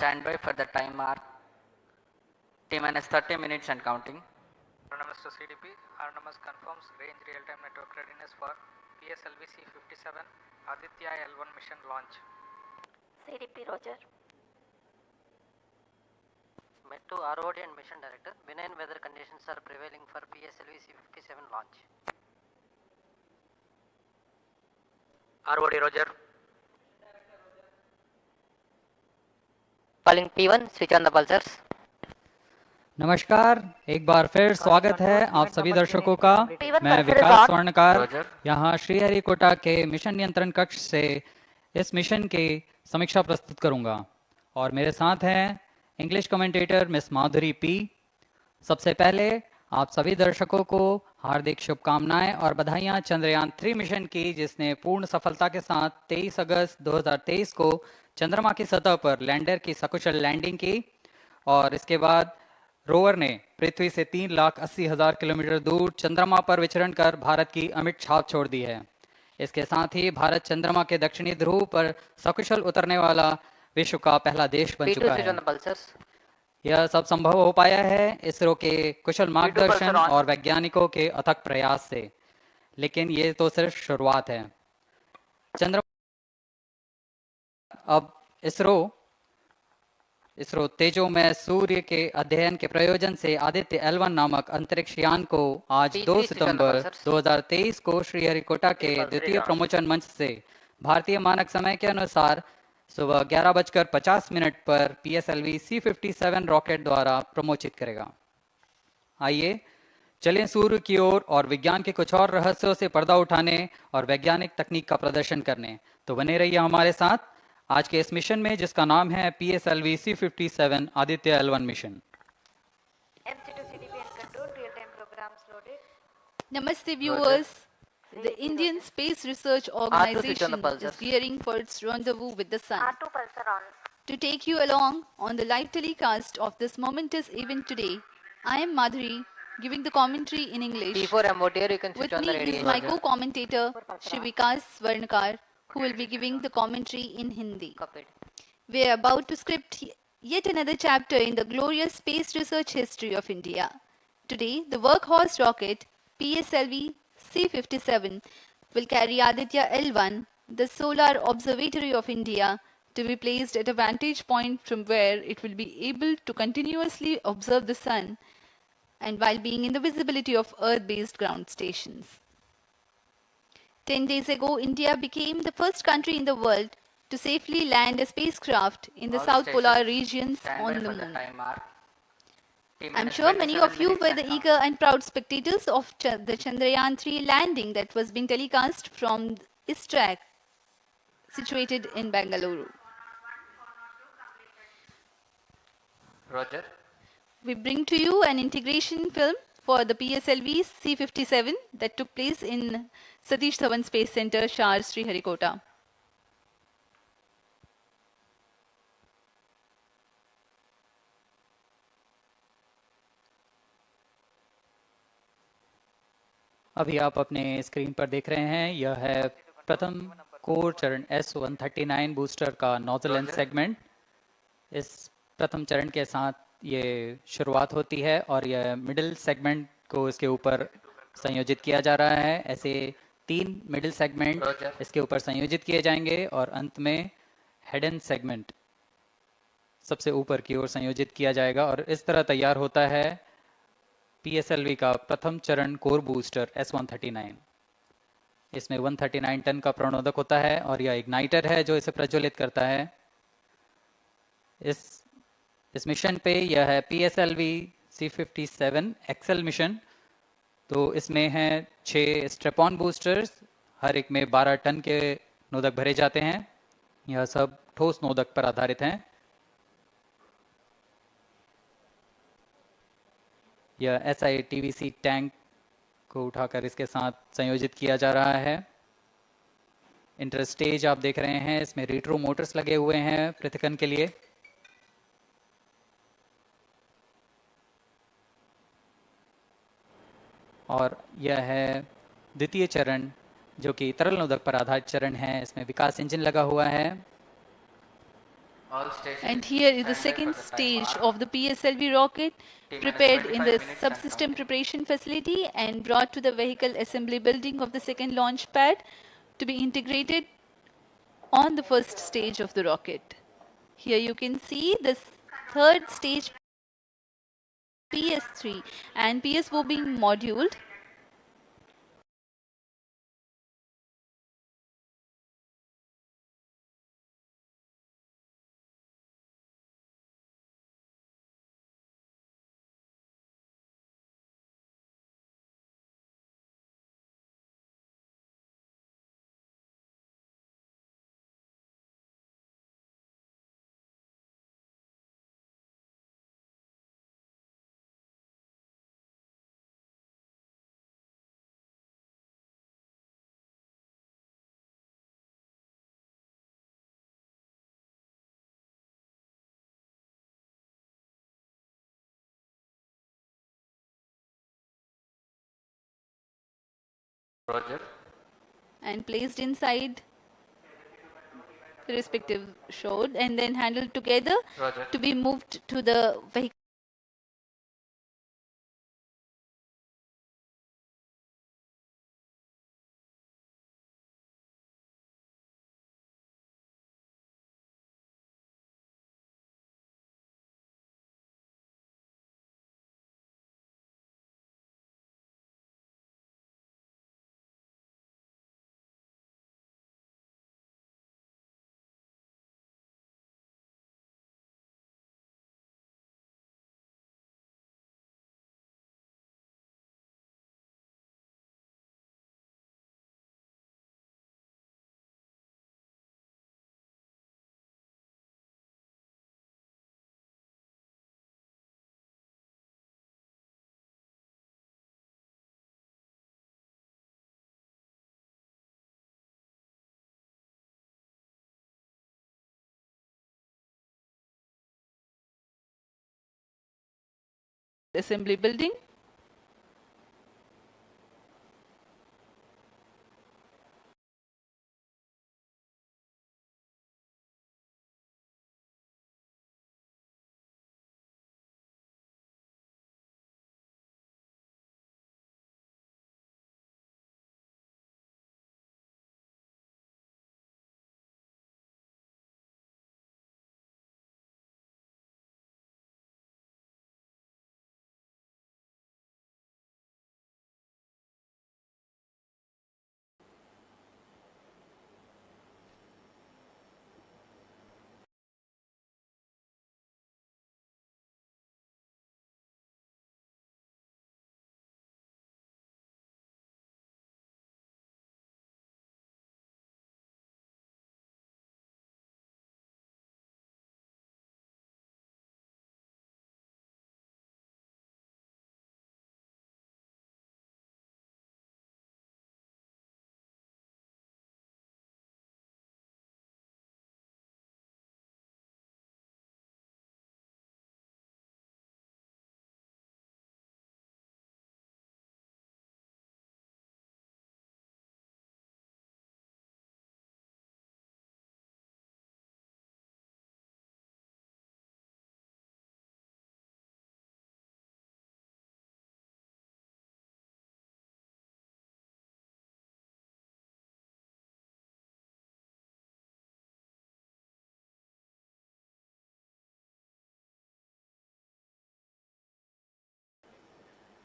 Stand by for the time mark. T-minus 30 minutes and counting. Autonomous to CDP. Autonomous confirms range real-time network readiness for PSLV-C57 Aditya-L1 mission launch. CDP Roger. Met to ROD and mission director. Benign weather conditions are prevailing for PSLV-C57 launch. ROD Roger. Calling P1, switch on the pulsars. नमस्कार, एक बार फिर स्वागत है आप सभी दर्शकों का। मैं विकास स्वर्णकार यहाँ श्रीहरिकोटा के मिशन नियंत्रण कक्ष से इस मिशन की समीक्षा प्रस्तुत करूंगा और मेरे साथ हैं इंग्लिश कमेंटेटर मिस माधुरी पी। सबसे पहले आप सभी दर्शकों को हार्दिक शुभकामनाएं और बधाइयां चंद्रयान 3 मिशन की, जिसने पूर्ण सफलता के साथ 23 अगस्त 2023 को चंद्रमा की सतह पर लैंडर की सकुशल लैंडिंग की और इसके बाद रोवर ने पृथ्वी से 3,80,000 किलोमीटर दूर चंद्रमा पर विचरण कर भारत की अमिट छाप छोड़ दी है। इसके साथ ही भारत चंद्रमा के दक्षिणी ध्रुव पर सकुशल उतरने वाला विश्व का पहला देश बन चुका है। यह सब संभव हो पाया है इसरो के कुशल मार्गदर्शन और वैज्ञानिकों के अथक प्रयास से, लेकिन ये तो सिर्फ शुरुआत है। चंद्रमा अब इसरो तेजोमय सूर्य के अध्ययन के प्रयोजन से आदित्य-L1 नामक अंतरिक्ष यान को आज 2 सितंबर 2023 को श्रीहरिकोटा के द्वितीय प्रमोचन मंच से भारतीय मानक समय के अनुसार सुबह 11:50 पर PSLV-C57 रॉकेट द्वारा प्रमोचित करेगा। आइए चलें सूर्य की ओर और विज्ञान के कुछ और रहस्यों से पर्दा उठाने और वैज्ञानिक तकनीक का प्रदर्शन करने। तो बने रहिए हमारे साथ आज के इस मिशन में, जिसका नाम है PSLV-C57 Aditya L1 mission. Namaste viewers. The Indian Space Research Organization is gearing for its rendezvous with the sun. To take you along on the live telecast of this momentous event today, I am Madhuri, giving the commentary in English. With me is my co-commentator, Vikas Swarnkar, who will be giving the commentary in Hindi. We are about to script yet another chapter in the glorious space research history of India. Today, the workhorse rocket PSLV-C57 will carry Aditya-L1, the solar observatory of India, to be placed at a vantage point from where it will be able to continuously observe the sun and while being in the visibility of Earth-based ground stations. 10 days ago, India became the first country in the world to safely land a spacecraft in the South Polar regions on the moon. I'm sure many of you were the eager and proud spectators of the Chandrayaan 3 landing that was being telecast from ISRO, situated in Bengaluru. Roger. We bring to you an integration film for the PSLV-C57 that took place in Satish Dhawan Space Centre, Shar, Sriharikota. अभी आप अपने screen पर देख रहे हैं, यह है प्रथम कोर चरण S139 बूस्टर का नोजल एंड सेगमेंट। इस प्रथम चरण के साथ ये शुरुआत होती है और यह मिडिल सेगमेंट को इसके ऊपर संयोजित किया जा रहा है। ऐसे 3 मिडिल सेगमेंट इसके ऊपर संयोजित किए जाएंगे और अंत में हेड एंड सेगमेंट सबसे ऊपर की ओर संयोजित किया जाएगा और इस तरह तैयार होता है PSLV का प्रथम चरण कोर बूस्टर S139। इसमें 139 टन का प्रणोदक होता है और यह इग्नाइटर है जो इसे प्रज्वलित करता है। इस मिशन पे यह है PSLV-C57 एक्सेल मिशन। तो इसमें है 6 स्ट्रेप-ऑन बूस्टर्स, हर एक में 12 टन के नोदक भरे जाते हैं। यह सब ठोस नोदक पर आधारित हैं। यह SITVC टैंक को उठाकर इसके साथ संयोजित किया जा रहा है। इंटरस्टेज आप देख रहे हैं, इसमें रेट्रो मोटर्स लगे हुए हैं पृथक्करण के लिए। और यह है द्वितीय चरण जो कि तरल नोदक पर आधारित चरण है। इसमें विकास इंजन लगा हुआ है। All stations And here is the standby second for the time stage mark. of the PSLV rocket, T-minus prepared in 25 the minutes and subsystem counting. preparation facility and brought to the vehicle assembly building of the second launch pad to be integrated on the first stage of the rocket. Here you can see the third stage PS3 and PS4 being moduled. Roger. And placed inside the respective shroud and then handled together Roger. to be moved to the vehicle assembly building.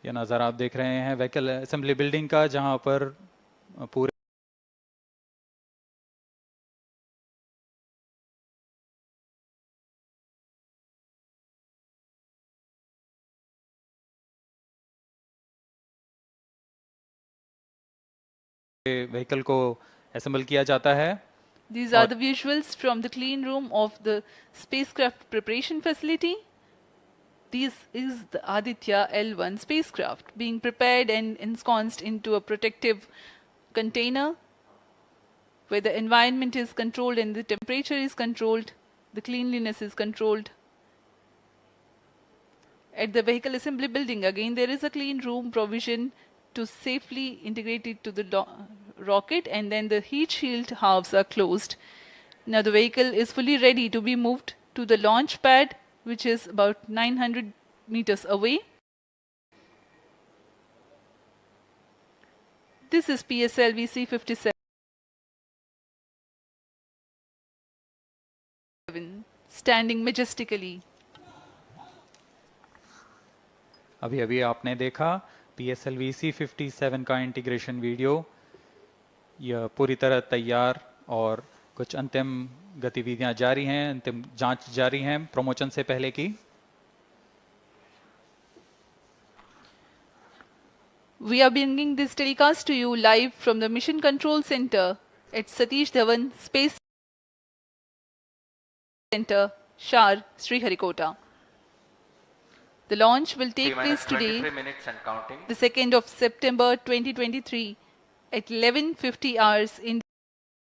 ये नज़ारा आप देख रहे हैं vehicle assembly building का, जहां पर पूरे व्हीकल को असेंबल किया जाता है. These are the visuals from the clean room of the spacecraft preparation facility. This is the Aditya-L1 spacecraft being prepared and ensconced into a protective container where the environment is controlled and the temperature is controlled, the cleanliness is controlled. At the vehicle assembly building, again, there is a clean room provision to safely integrate it to the rocket, and then the heat shield halves are closed Now the vehicle is fully ready to be moved to the launch pad, which is about 900 meters away. This is PSLV-C57 standing majestically. अभी अभी आपने देखा PSLV-C57 का integration video. यह पूरी तरह तैयार और कुछ अंतिम गतिविधियां जारी हैं, अंतिम जांच जारी हैं प्रमोशन से पहले की। We are bringing this telecast to you live from the Mission Control Center at Satish Dhawan Space Centre, Shar, Sriharikota. The launch will take place today, the 2nd of September 2023 at 11:50 hours in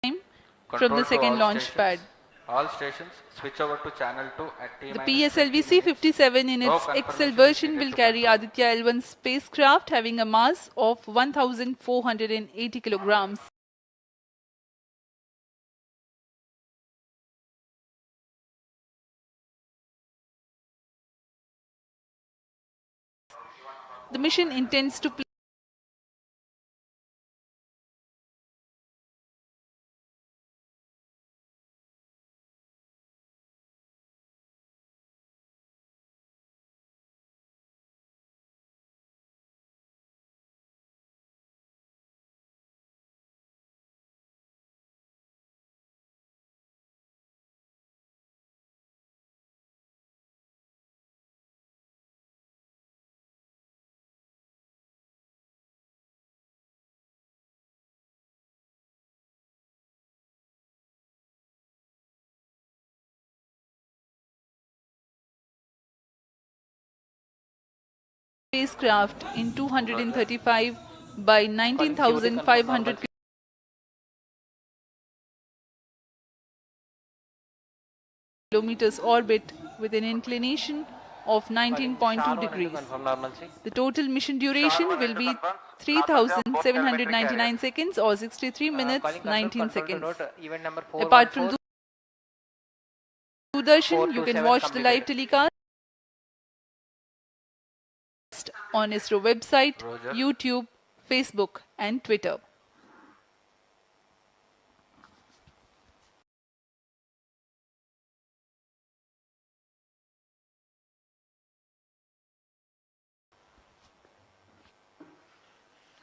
time from the second launch pad. All stations switch over to channel 2 at T-. The PSLV-C57 in its XL version will carry Aditya-L1 spacecraft having a mass of 1,480 kilograms. The mission intends to spacecraft in 235 by 19,500 kilometers orbit with an inclination of 19.2 degrees. The total mission duration will be 3,799 seconds or 63 minutes 19 seconds. Apart from Doordarshan, you can watch the live telecast on ISRO website, YouTube, Facebook and Twitter.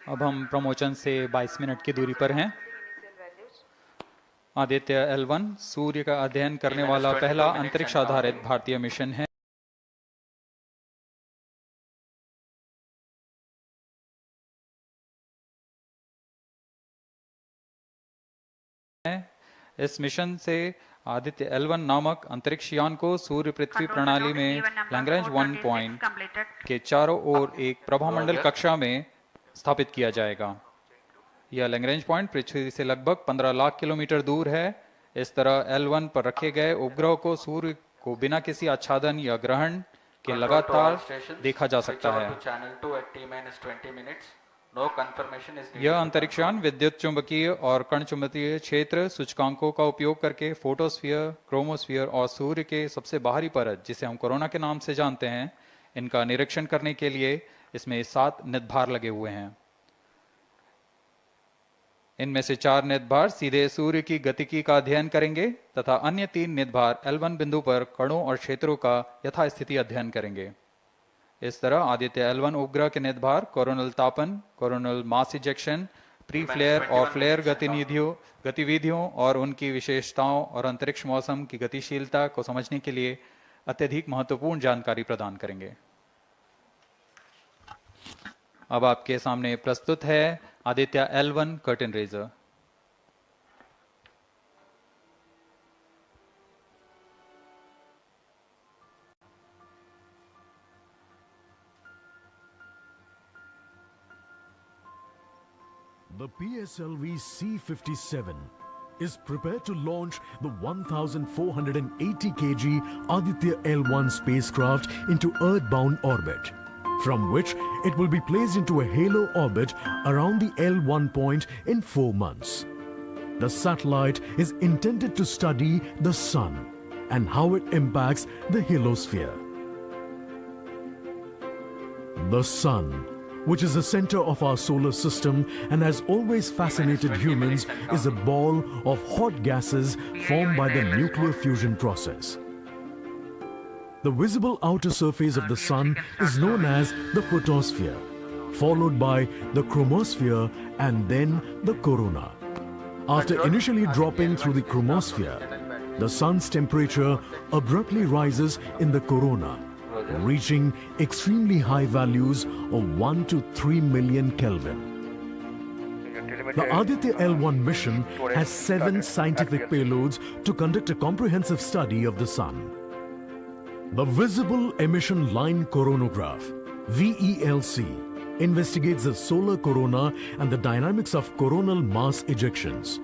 अब हम promotion से 22 minute की दूरी पर हैं। Aditya L1 सूर्य का अध्ययन करने वाला पहला अंतरिक्ष आधारित भारतीय मिशन है। इस मिशन से आदित्य L1 नामक अंतरिक्ष यान को सूर्य पृथ्वी प्रणाली में लैग्रेंज 1 पॉइंट के चारों ओर एक प्रभामंडल कक्षा में स्थापित किया जाएगा। यह लैग्रेंज पॉइंट पृथ्वी से लगभग 15 लाख किलोमीटर दूर है। इस तरह L1 पर रखे गए उपग्रह को सूर्य को बिना किसी आच्छादन या ग्रहण के लगातार देखा जा सकता है। यह अंतरिक्ष यान विद्युत चुंबकीय और कण चुंबकीय क्षेत्र सूचकांकों का उपयोग करके फोटोस्फीयर, क्रोमोस्फीयर और सूर्य के सबसे बाहरी परत, जिसे हम कोरोना के नाम से जानते हैं, इनका निरीक्षण करने के लिए इसमें 7 निदभार लगे हुए हैं। इनमें से 4 निदभार सीधे सूर्य की गतिकी का अध्ययन करेंगे तथा अन्य 3 निदभार L1 बिंदु पर कणों और क्षेत्रों का यथास्थिति अध्ययन करेंगे। इस तरह आदित्य L1 उपग्रह के निदभार कोरोनल तापन, coronal mass ejection, pre flare और फ्लेयर गतिविधियों और उनकी विशेषताओं और अंतरिक्ष मौसम की गतिशीलता को समझने के लिए अत्यधिक महत्वपूर्ण जानकारी प्रदान करेंगे। अब आपके सामने प्रस्तुत है Aditya L1 curtain raiser. The PSLV-C57 is prepared to launch the 1,480 kg Aditya-L1 spacecraft into Earth-bound orbit, from which it will be placed into a halo orbit around the L1 point in 4 months. The satellite is intended to study the Sun and how it impacts the heliosphere. The Sun, which is the center of our solar system and has always fascinated humans, is a ball of hot gases formed by the nuclear fusion process. The visible outer surface of the Sun is known as the photosphere, followed by the chromosphere and then the corona. After initially dropping through the chromosphere, the Sun's temperature abruptly rises in the corona, reaching extremely high values of 1 to 3 million Kelvin. The Aditya-L1 mission has 7 scientific payloads to conduct a comprehensive study of the Sun. The Visible Emission Line Coronagraph, VELC, investigates the solar corona and the dynamics of coronal mass ejections.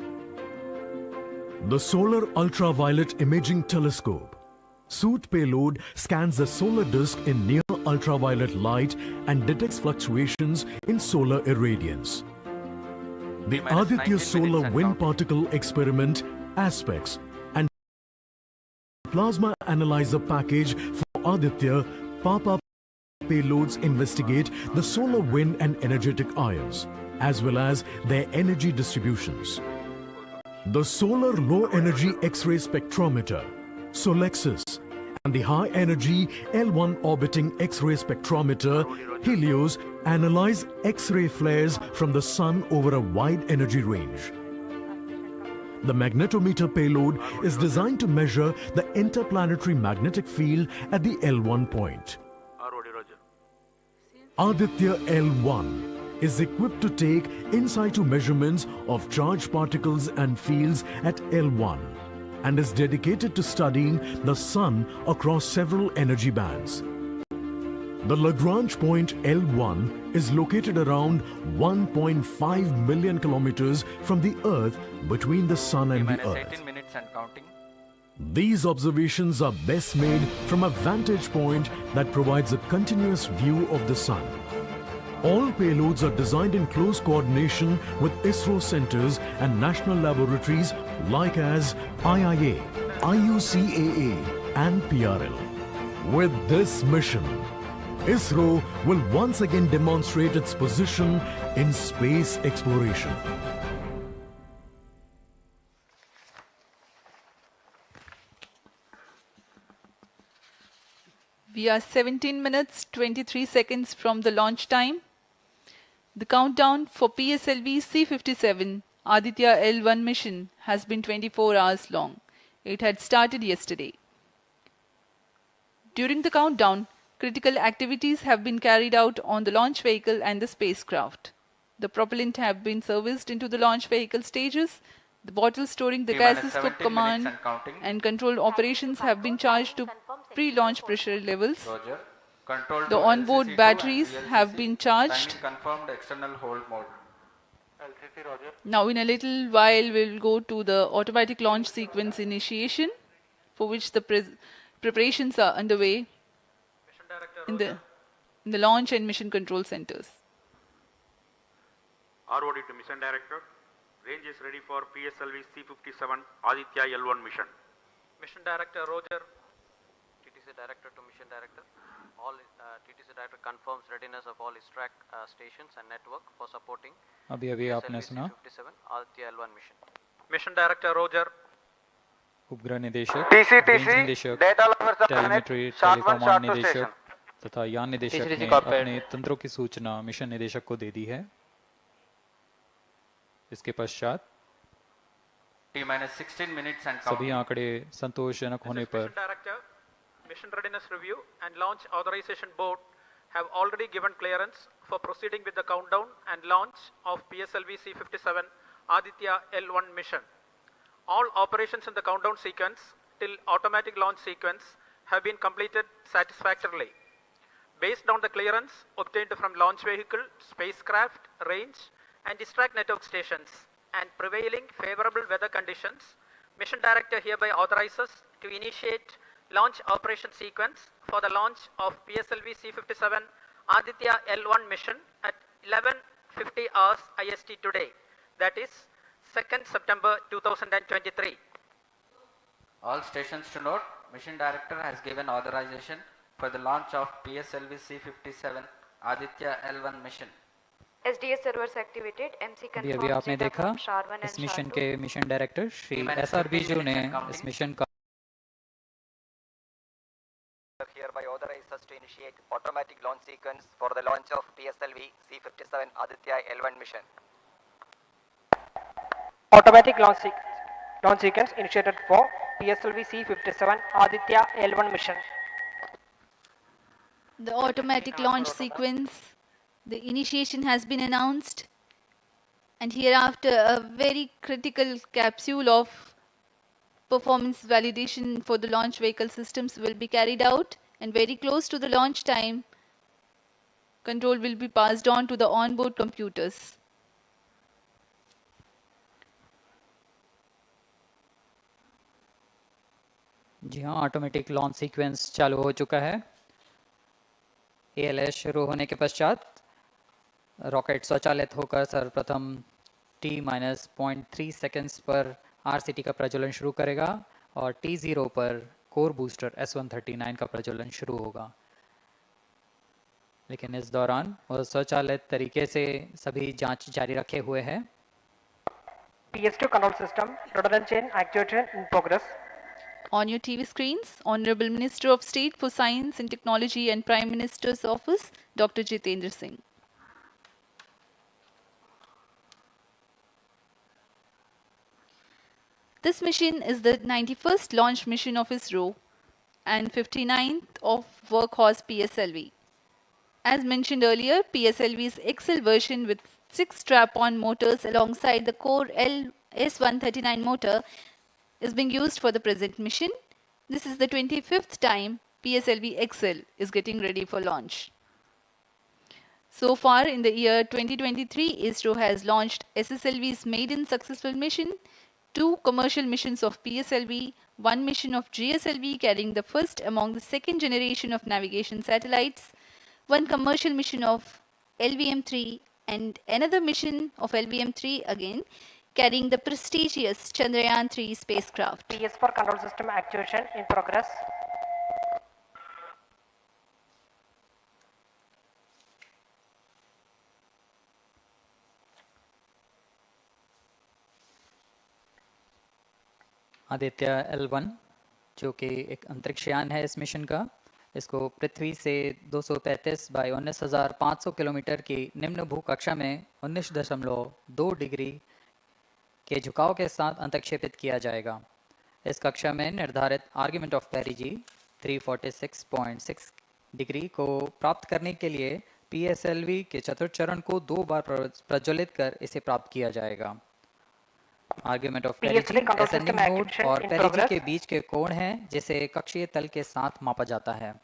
The Solar Ultraviolet Imaging Telescope, SOOT payload, scans the solar disk in near ultraviolet light and detects fluctuations in solar irradiance. The Aditya Solar Wind Particle Experiment, ASPECS, and Plasma Analyzer Package for Aditya Papa payloads investigate the solar wind and energetic ions, as well as their energy distributions. The Solar Low Energy X-ray Spectrometer, SOLEXIS, and the High Energy L1 Orbiting X-ray Spectrometer, HELIOS, analyze X-ray flares from the Sun over a wide energy range. The magnetometer payload is designed to measure the interplanetary magnetic field at the L1 point. Aditya-L1 is equipped to take in situ measurements of charged particles and fields at L1 and is dedicated to studying the Sun across several energy bands. The Lagrange point L1 is located around 1.5 million kilometers from the Earth, between the Sun and the Earth. 18 minutes and counting. These observations are best made from a vantage point that provides a continuous view of the Sun. All payloads are designed in close coordination with ISRO centers and national laboratories like as IIA, IUCAA and PRL. With this mission, ISRO will once again demonstrate its position in space exploration. We are 17 minutes 23 seconds from the launch time. The countdown for PSLV-C57 Aditya-L1 mission has been 24 hours long. It had started yesterday. During the countdown, critical activities have been carried out on the launch vehicle and the spacecraft. The propellant have been serviced into the launch vehicle stages. The bottles storing the gases for command and control operations have been charged to pre-launch pressure levels. Roger. Control The to onboard LCC2 batteries and have VLCC. been charged. Timing confirmed external hold mode. Now in a little while we'll go to the automatic launch sequence initiation, for which the preparations are underway in the launch and mission control centers. ROD to Mission Director. Range is ready for PSLV-C57 Aditya-L1 mission. Mission Director Roger. TTC Director to Mission Director. All TTC Director confirms readiness of all his track stations and network for supporting अभी आपने सुना PSLV-C57 Aditya-L1 mission. Mission Director Roger. उपग्रह निदेशक, TCTC, range निदेशक, data lovers are telemetry connect, short one, टेलीकॉमांड short two निदेशक station. तथा यान निदेशक TCTC ने cockpit. अपने तंत्रों की सूचना मिशन निदेशक को दे दी है। इसके पश्चात T-16 minutes and सभी counting. आंकड़े संतोषजनक होने पर Mission Director, Mission Readiness Review and Launch Authorization Board have already given clearance for proceeding with the countdown and launch of PSLV-C57 Aditya-L1 mission. All operations in the countdown sequence till automatic launch sequence have been completed satisfactorily. Based on the clearance obtained from launch vehicle, spacecraft, range and distract network stations and prevailing favorable weather conditions, Mission Director hereby authorizes to initiate launch operation sequence for the launch of PSLV-C57 Aditya-L1 mission at 11:50 hours IST today, that is 2nd September 2023. All stations to note, Mission Director has given authorization for the launch of PSLV-C57 Aditya-L1 mission. SDS servers activated. MC अभी confirmed आपने data देखा from SHAR-1 इस and mission SHAR-2. के mission director Shri T-minus SRB 15 जो ने minutes and counting. इस mission का Hereby authorizes us to initiate automatic launch sequence for the launch of PSLV-C57 Aditya-L1 mission. Automatic launch sequence initiated for PSLV-C57 Aditya-L1 mission. The automatic launch sequence, the initiation has been announced, and hereafter a very critical capsule of performance validation for the launch vehicle systems will be carried out, and very close to the launch time, control will be passed on to the onboard computers. जी हाँ, automatic launch sequence चालू हो चुका है। ALS शुरू होने के पश्चात rocket स्वचालित होकर सर्वप्रथम T-0.3 सेकेंड्स पर RCT का प्रज्वलन शुरू करेगा और T0 पर कोर बूस्टर S139 का प्रज्वलन शुरू होगा। लेकिन इस दौरान वह स्वचालित तरीके से सभी जांच जारी रखे हुए है। PS2 control system, rudder and chain actuation in progress. On your TV screens, Honorable Minister of State for Science and Technology and Prime Minister's Office, Dr. Jitendra Singh. This mission is the 91st launch mission of ISRO and 59th of workhorse PSLV. As mentioned earlier, PSLV's XL version with 6 strap-on motors alongside the core S139 motor is being used for the present mission. This is the 25th time PSLV XL is getting ready for launch. So far in the year 2023, ISRO has launched SSLV's maiden successful mission, 2 commercial missions of PSLV, 1 mission of GSLV carrying the first among the second generation of navigation satellites, 1 commercial mission of LVM-3 and another mission of LVM-3 again carrying the prestigious Chandrayaan-3 spacecraft. PS4 control system actuation in progress. Aditya-L1 जो कि एक अंतरिक्षयान है इस mission का, इसको पृथ्वी से 235 by 19,500 kilometre की निम्न भूकक्षा में 19.2 डिग्री के झुकाव के साथ अंतक्षेपित किया जाएगा। इस कक्षा में निर्धारित आर्ग्यूमेंट ऑफ पेरिजी 346.6 डिग्री को प्राप्त करने के लिए PSLV के चतुर्थ चरण को 2 बार प्रज्वलित कर इसे प्राप्त किया जाएगा। आर्ग्यूमेंट ऑफ पेरिजी असेंडिंग मोड और पेरिजी के बीच के कोण है जिसे कक्षीय तल के साथ मापा जाता है।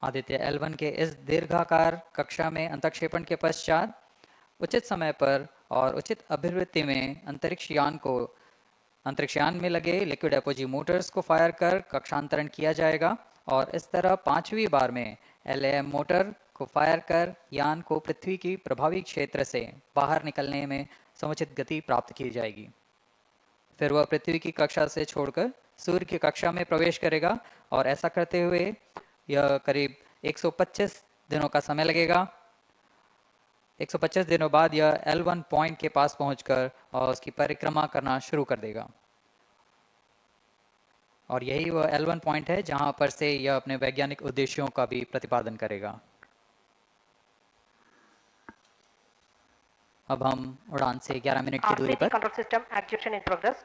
आदित्य-L1 के इस दीर्घाकार कक्षा में अंतक्षेपण के पश्चात उचित समय पर और उचित अभिवृत्ति में अंतरिक्षयान में लगे लिक्विड एपोजी मोटर्स को फायर कर कक्षांतरण किया जाएगा और इस तरह 5वीं बार में LAM मोटर को फायर कर यान को पृथ्वी की प्रभावी क्षेत्र से बाहर निकलने में समुचित गति प्राप्त की जाएगी। फिर वह पृथ्वी की कक्षा से छोड़कर सूर्य की कक्षा में प्रवेश करेगा और ऐसा करते हुए यह करीब 125 दिनों का समय लगेगा। 125 दिनों बाद यह L1 पॉइंट के पास पहुंचकर और उसकी परिक्रमा करना शुरू कर देगा और यही वह L1 पॉइंट है जहां पर से यह अपने वैज्ञानिक उद्देश्यों का भी प्रतिपादन करेगा। अब हम उड़ान से 11 मिनट की दूरी पर control system actuation in progress.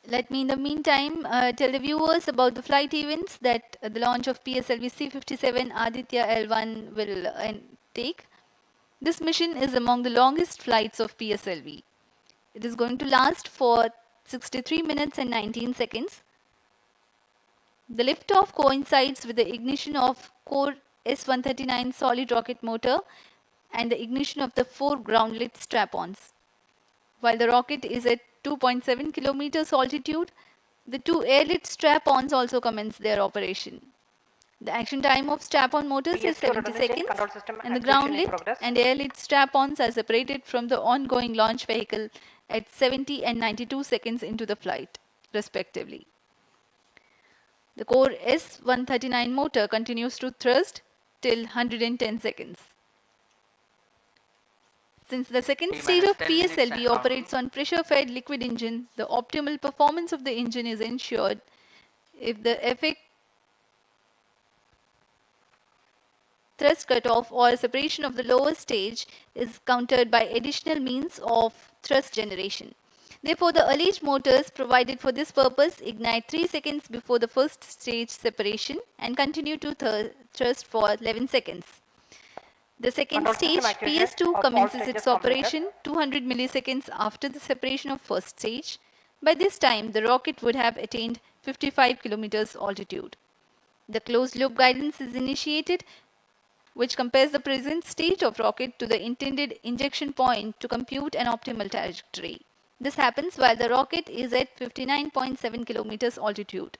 Let me in the meantime tell the viewers about the flight events that the launch of PSLV-C57 Aditya-L1 will take. This mission is among the longest flights of PSLV. It is going to last for 63 minutes and 19 seconds. The liftoff coincides with the ignition of core S139 solid rocket motor and the ignition of the 4 ground-lit strap-ons. While the rocket is at 2.7 kilometers altitude, the 2 air-lit strap-ons also commence their operation. The action time of strap-on motors is 70 seconds, and the ground lit and air lit strap-ons are separated from the ongoing launch vehicle at 70 and 92 seconds into the flight, respectively. The core S139 motor continues to thrust till 110 seconds. Since the second stage of PSLV operates on pressure-fed liquid engine, the optimal performance of the engine is ensured if the effect thrust cutoff or separation of the lower stage is countered by additional means of thrust generation. Therefore, the alleged motors provided for this purpose ignite 3 seconds before the first stage separation and continue to thrust for 11 seconds. The second stage, PS2, commences its operation 200 milliseconds after the separation of first stage. By this time, the rocket would have attained 55 kilometers altitude. The closed-loop guidance is initiated, which compares the present state of rocket to the intended injection point to compute an optimal trajectory. This happens while the rocket is at 59.7 kilometers altitude.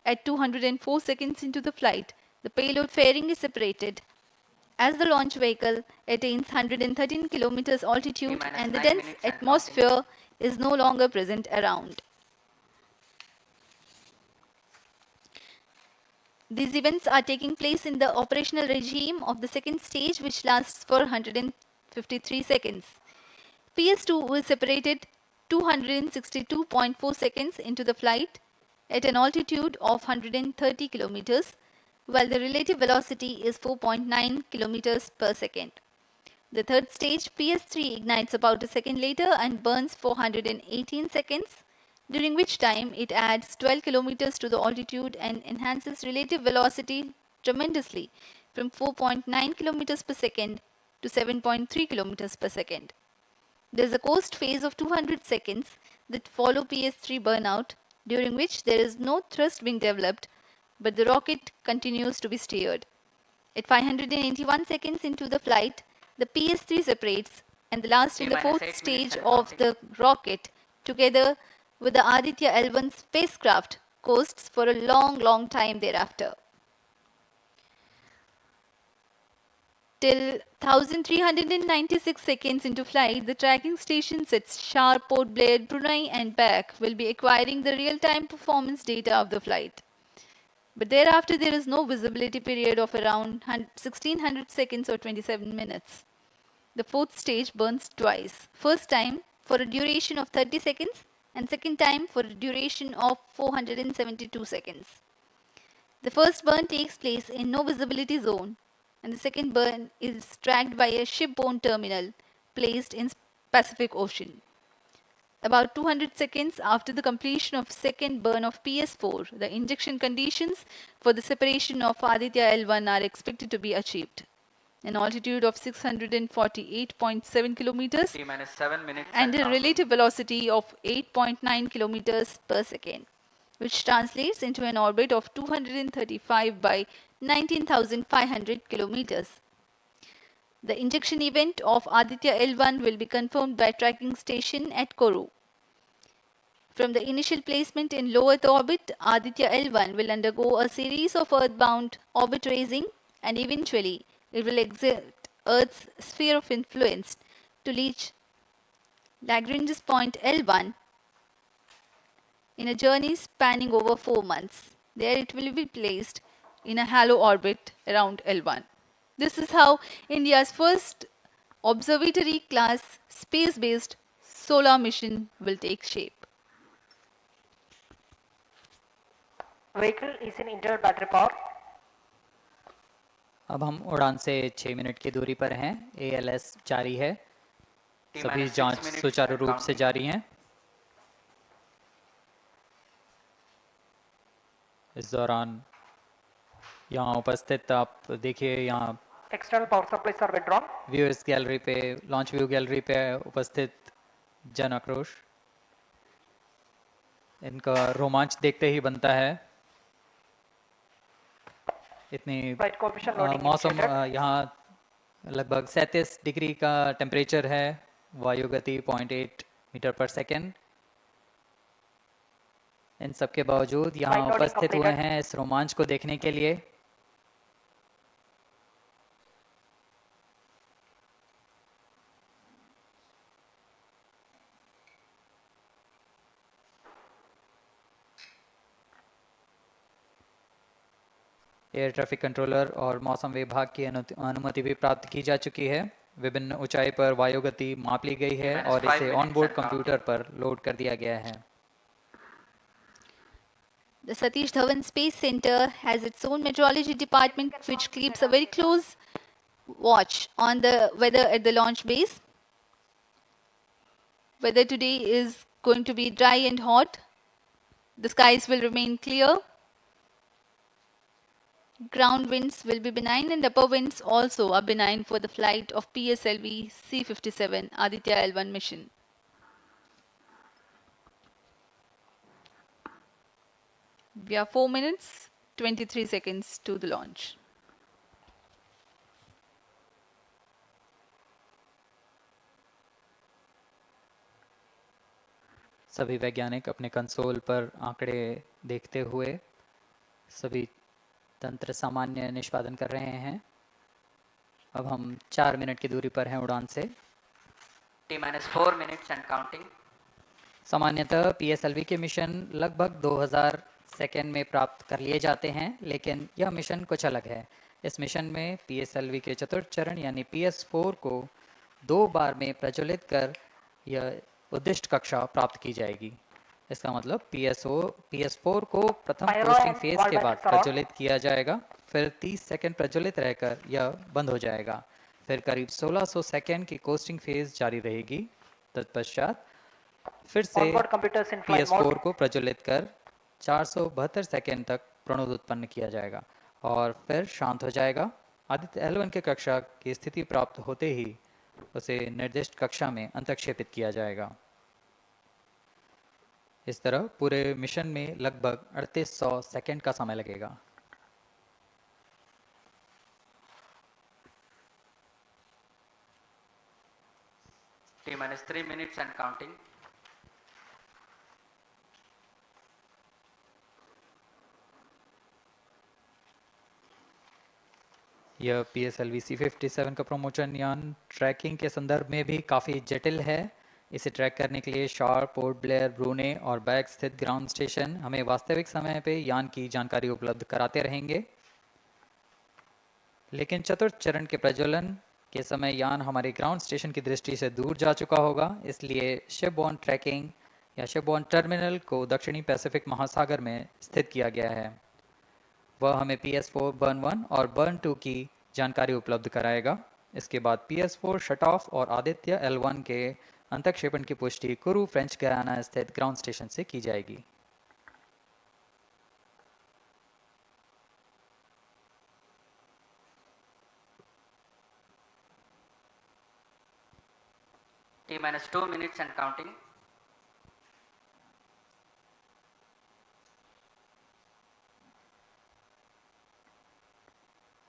At 204 seconds into the flight, the payload fairing is separated as the launch vehicle attains 113 kilometers altitude and the dense atmosphere is no longer present around. These events are taking place in the operational regime of the second stage, which lasts for 153 seconds. PS2 is separated 262.4 seconds into the flight at an altitude of 130 kilometers, while the relative velocity is 4.9 kilometers per second. The third stage, PS3, ignites about a second later and burns for 118 seconds, during which time it adds 12 kilometers to the altitude and enhances relative velocity tremendously from 4.9 kilometers per second to 7.3 kilometers per second. There is a coast phase of 200 seconds that follow PS3 burnout, during which there is no thrust being developed, but the rocket continues to be steered. At 581 seconds into the flight, the PS3 separates, and the last and the fourth stage of the rocket, together with the Aditya-L1 spacecraft, coasts for a long time thereafter. Till 1396 seconds into flight, the tracking stations at Shar, Port Blair, Brunei and back will be acquiring the real-time performance data of the flight. But thereafter there is no visibility period of around 1600 seconds or 27 minutes. The fourth stage burns twice. First time for a duration of 30 seconds and second time for a duration of 472 seconds. The first burn takes place in no visibility zone and the second burn is tracked by a shipborne terminal placed in Pacific Ocean. About 200 seconds after the completion of second burn of PS4, the injection conditions for the separation of Aditya-L1 are expected to be achieved. An altitude of 648.7 kilometers and a relative velocity of 8.9 kilometers per second, which translates into an orbit of 235 by 19,500 kilometers. The injection event of Aditya-L1 will be confirmed by tracking station at Kourou. From the initial placement in low Earth orbit, Aditya-L1 will undergo a series of earthbound orbit raising and eventually it will exit Earth's sphere of influence to reach Lagrange's point L1 in a journey spanning over 4 months. There it will be placed in a halo orbit around L1. This is how India's first observatory class space-based solar mission will take shape. Vehicle is in internal battery power. अब हम उड़ान से 6 minute की दूरी पर हैं। ALS जारी है, सभी जांच सुचारू रूप से जारी हैं। इस दौरान यहाँ उपस्थित आप देखिए, यहाँ external power supplies are withdrawn. Viewers gallery पे, लॉन्च व्यू गैलरी पे उपस्थित जन आक्रोश, इनका रोमांच देखते ही बनता है। इतनी मौसम यहाँ लगभग 37 डिग्री का टेम्परेचर है, वायु गति 0.8 मीटर पर सेकेंड। इन सब के बावजूद यहाँ उपस्थित हुए हैं इस रोमांच को देखने के लिए। एयर ट्रैफिक कंट्रोलर और मौसम विभाग की अनुमति भी प्राप्त की जा चुकी है। विभिन्न ऊंचाई पर वायु गति माप ली गई है और इसे ऑनबोर्ड कंप्यूटर पर लोड कर दिया गया है। The Satish Dhawan Space Centre has its own meteorology department which keeps a very close watch on the weather at the launch base. Weather today is going to be dry and hot. The skies will remain clear. Ground winds will be benign and upper winds also are benign for the flight of PSLV-C57 Aditya-L1 mission. We are 4 minutes, 23 seconds to the launch. सभी वैज्ञानिक अपने console पर आंकड़े देखते हुए सभी तंत्र सामान्य निष्पादन कर रहे हैं। अब हम 4 मिनट की दूरी पर हैं उड़ान से। T-4 minutes and counting. सामान्यतः PSLV के मिशन लगभग 2000 सेकेंड में प्राप्त कर लिए जाते हैं, लेकिन यह मिशन कुछ अलग है। इस मिशन में PSLV के चतुर्थ चरण यानी PS4 को 2 बार में प्रज्वलित कर यह उद्दिष्ट कक्षा प्राप्त की जाएगी। इसका मतलब PS4 को प्रथम कोस्टिंग फेज के बाद प्रज्वलित किया जाएगा, फिर 30 सेकेंड प्रज्वलित रहकर यह बंद हो जाएगा। फिर करीब 1600 सेकेंड की कोस्टिंग फेज जारी रहेगी। तत्पश्चात फिर से PS4 को प्रज्वलित कर 472 सेकेंड तक प्रणोद उत्पन्न किया जाएगा और फिर शांत हो जाएगा। आदित्य-L1 के कक्षा की स्थिति प्राप्त होते ही उसे निर्दिष्ट कक्षा में अंतक्षेपित किया जाएगा। इस तरह पूरे मिशन में लगभग 3800 सेकेंड का समय लगेगा। T-3 minutes and counting. यह PSLV-C57 का प्रमोशन यान ट्रैकिंग के संदर्भ में भी काफ़ी जटिल है। इसे ट्रैक करने के लिए शार्प, पोर्ट ब्लेयर, ब्रूने और बैग स्थित ग्राउंड स्टेशन हमें वास्तविक समय पे यान की जानकारी उपलब्ध कराते रहेंगे। लेकिन चतुर्थ चरण के प्रज्वलन के समय यान हमारे ग्राउंड स्टेशन की दृष्टि से दूर जा चुका होगा, इसलिए शिपबॉर्न ट्रैकिंग या शिपबॉर्न टर्मिनल को दक्षिणी पैसिफिक महासागर में स्थित किया गया है। वह हमें PS4 बर्न 1 और बर्न 2 की जानकारी उपलब्ध कराएगा। इसके बाद PS4 शट ऑफ और आदित्य-L1 के अंतक्षेपण की पुष्टि कुरु फ्रेंच गयाना स्थित ग्राउंड स्टेशन से की जाएगी। T-2 minutes and counting.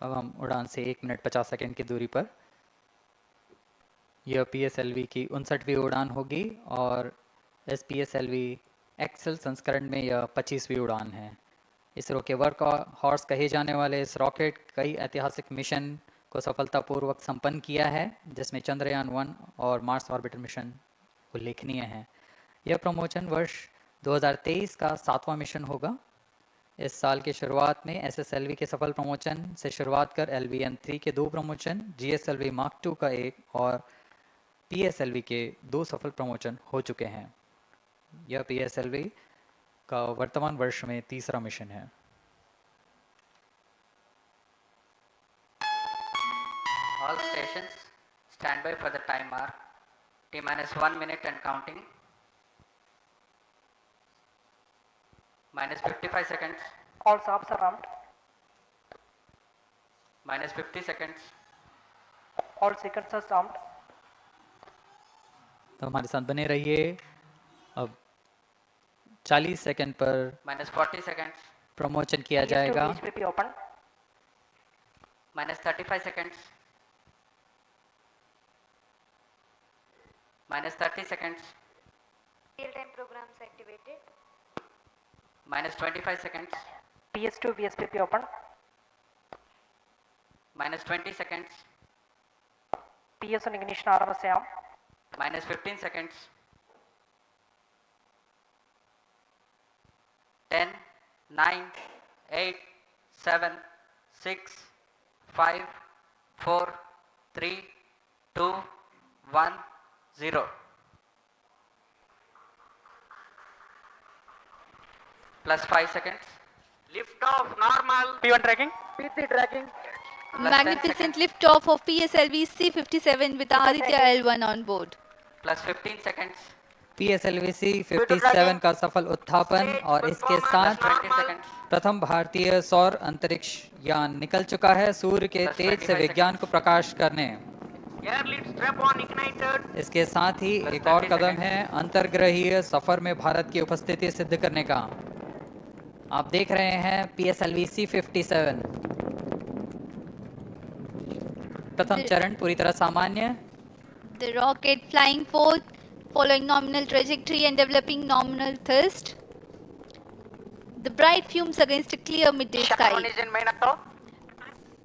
अब हम उड़ान से 1 मिनट 50 सेकेंड की दूरी पर। यह PSLV की 59वीं उड़ान होगी और इस PSLV एक्सेल संस्करण में यह 25वीं उड़ान है। इसरो के वर्क हॉर्स कहे जाने वाले इस रॉकेट कई ऐतिहासिक मिशन को सफलतापूर्वक संपन्न किया है, जिसमें चंद्रयान 1 और मार्स ऑर्बिटर मिशन उल्लेखनीय हैं। यह प्रमोशन वर्ष 2023 का 7वां मिशन होगा। इस साल की शुरुआत में SSLV के सफल प्रमोशन से शुरुआत कर LVM-3 के 2 प्रमोशन, GSLV Mark II का 1 और PSLV के 2 सफल प्रमोशन हो चुके हैं। यह PSLV का वर्तमान वर्ष में 3रा मिशन है। All stations stand by for the time mark. T-1 minute and counting. -55 seconds. All stops are armed. -50 seconds. All seconds are armed. तो हमारे साथ बने रहिए। अब 40 सेकंड पर -40 seconds. प्रमोशन किया जाएगा। -35 seconds. -30 seconds. Real-time programs activated. -25 seconds. PS2 VSPP open. -20 seconds. PS1 ignition RMS arm. -15 seconds. 10, 9, 8, 7, 6, 5, 4, 3, 2, 1, 0. Plus 5 seconds. Liftoff normal. P1 tracking. P3 tracking. Plus 10 Magnificent seconds. liftoff of PSLV-C57 with Aditya-L1 on board. Plus 15 seconds. PSLV-C57 का सफल उत्थापन और इसके साथ 20 seconds. प्रथम भारतीय सौर अंतरिक्ष यान निकल चुका है सूर्य के तेज से विज्ञान को प्रकाश करने। Air lead strap on ignited. इसके साथ ही एक और कदम है अंतर्ग्रहीय सफर में भारत की उपस्थिति सिद्ध करने का। आप देख रहे हैं PSLV-C57 प्रथम चरण पूरी तरह सामान्य। The rocket flying forth, following nominal trajectory and developing nominal thrust. The bright fumes against a clear midday sky.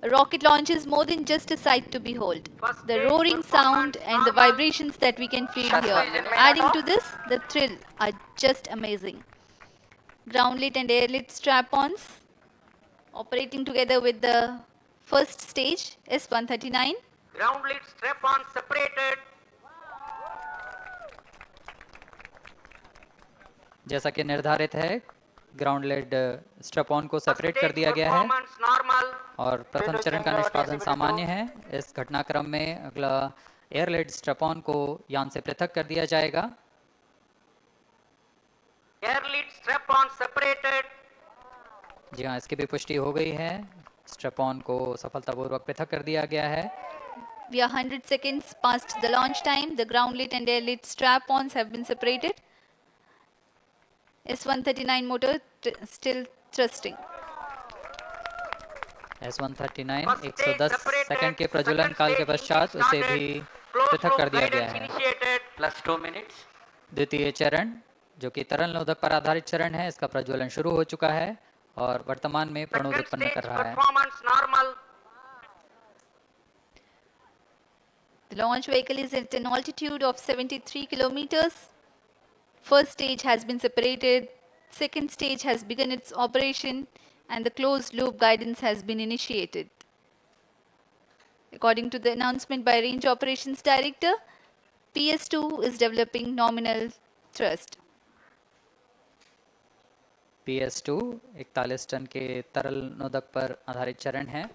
A rocket launch is more than just a sight to behold. The roaring sound and the vibrations that we can feel here, adding to this, the thrill, are just amazing. Ground lit and air lit strap-ons operating together with the first stage, S139. Ground lead strap on separated. जैसा कि निर्धारित है ground lead strap on को separate कर दिया गया है और प्रथम चरण का निष्पादन सामान्य है। इस घटनाक्रम में अगला एयर लेड स्ट्रैप ऑन को यान से पृथक कर दिया जाएगा। Air lead strap on separated. जी हाँ, इसकी भी पुष्टि हो गई है। स्ट्रैप ऑन को सफलतापूर्वक पृथक कर दिया गया है। We are 100 seconds past the launch time. The ground lit and air lit strap-ons have been separated. S139 motor still thrusting. S139 110 second के प्रज्वलन काल के पश्चात उसे भी पृथक कर दिया गया है। Plus 2 minutes. द्वितीय चरण जो कि तरल नोदक पर आधारित चरण है, इसका प्रज्वलन शुरू हो चुका है और वर्तमान में प्रणोद उत्पन्न कर रहा है। The launch vehicle is at an altitude of 73 kilometers. First stage has been separated, second stage has begun its operation, and the closed loop guidance has been initiated. According to the announcement by Range Operations Director, PS2 is developing nominal thrust. PS2 41 ton के तरल नोदक पर आधारित चरण है।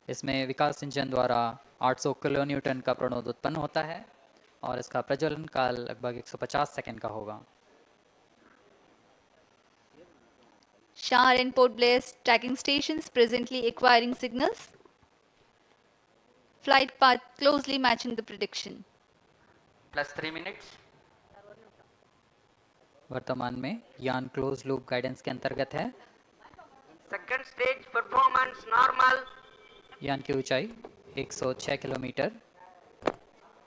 इसमें विकास engine द्वारा 800 kilo Newton का प्रणोद उत्पन्न होता है और इसका प्रज्वलन काल लगभग 150 सेकंड का होगा। Shar and Port Blair tracking stations presently acquiring signals. Flight path closely matching the prediction. Plus 3 minutes. वर्तमान में यान क्लोज लूप गाइडेंस के अंतर्गत है। Second stage performance normal. यान की ऊंचाई 106 किलोमीटर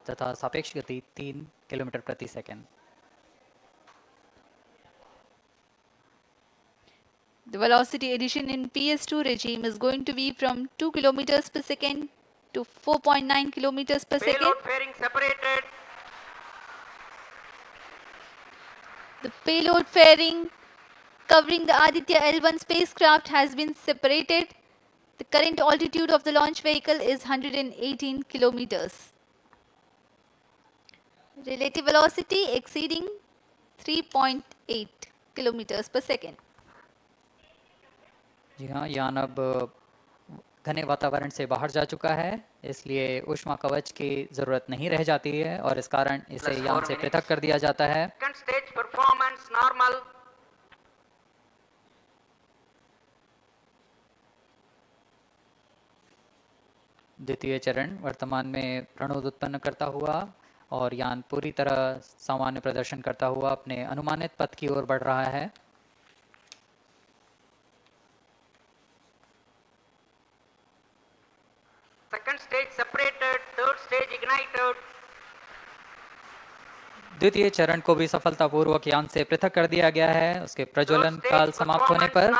तथा सापेक्ष गति 3 किलोमीटर प्रति second. The velocity addition in PS2 regime is going to be from 2 kilometers per second to 4.9 kilometers per second. Payload fairing separated. The payload fairing covering the Aditya-L1 spacecraft has been separated. The current altitude of the launch vehicle is 118 kilometers. Relative velocity exceeding 3.8 kilometers per second. जी हाँ, यान अब घने वातावरण से बाहर जा चुका है, इसलिए ऊष्मा कवच की जरूरत नहीं रह जाती है और इस कारण इसे यान से पृथक कर दिया जाता है। Second stage performance normal. द्वितीय चरण वर्तमान में प्रणोद उत्पन्न करता हुआ और यान पूरी तरह सामान्य प्रदर्शन करता हुआ अपने अनुमानित पथ की ओर बढ़ रहा है। Second stage separated, third stage ignited. द्वितीय चरण को भी सफलतापूर्वक यान से पृथक कर दिया गया है उसके प्रज्वलन काल समाप्त होने पर।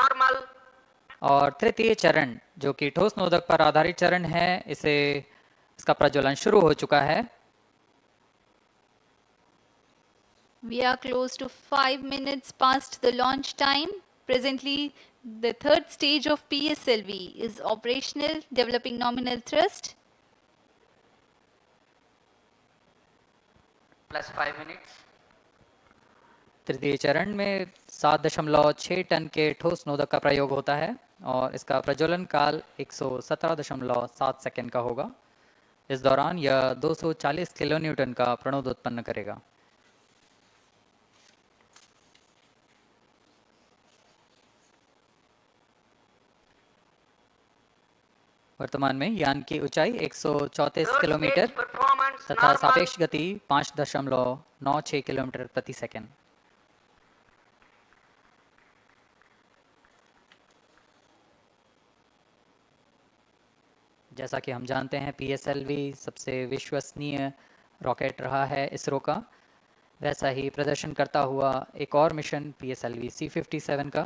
और तृतीय चरण जो कि ठोस नोदक पर आधारित चरण है, इसका प्रज्वलन शुरू हो चुका है। We are close to 5 minutes past the launch time. Presently, The third stage of PSLV is operational, developing nominal thrust. Plus 5 minutes. तृतीय चरण में 7.6 टन के ठोस नोदक का प्रयोग होता है और इसका प्रज्वलन काल 117.7 सेकंड का होगा। इस दौरान यह 240 किलोन्यूटन का प्रणोद उत्पन्न करेगा। वर्तमान में यान की ऊंचाई 134 किलोमीटर तथा सापेक्ष गति 5.96 किलोमीटर प्रति सेकंड। जैसा कि हम जानते हैं PSLV सबसे विश्वसनीय रॉकेट रहा है इसरो का, वैसा ही प्रदर्शन करता हुआ एक और मिशन PSLV-C57 का।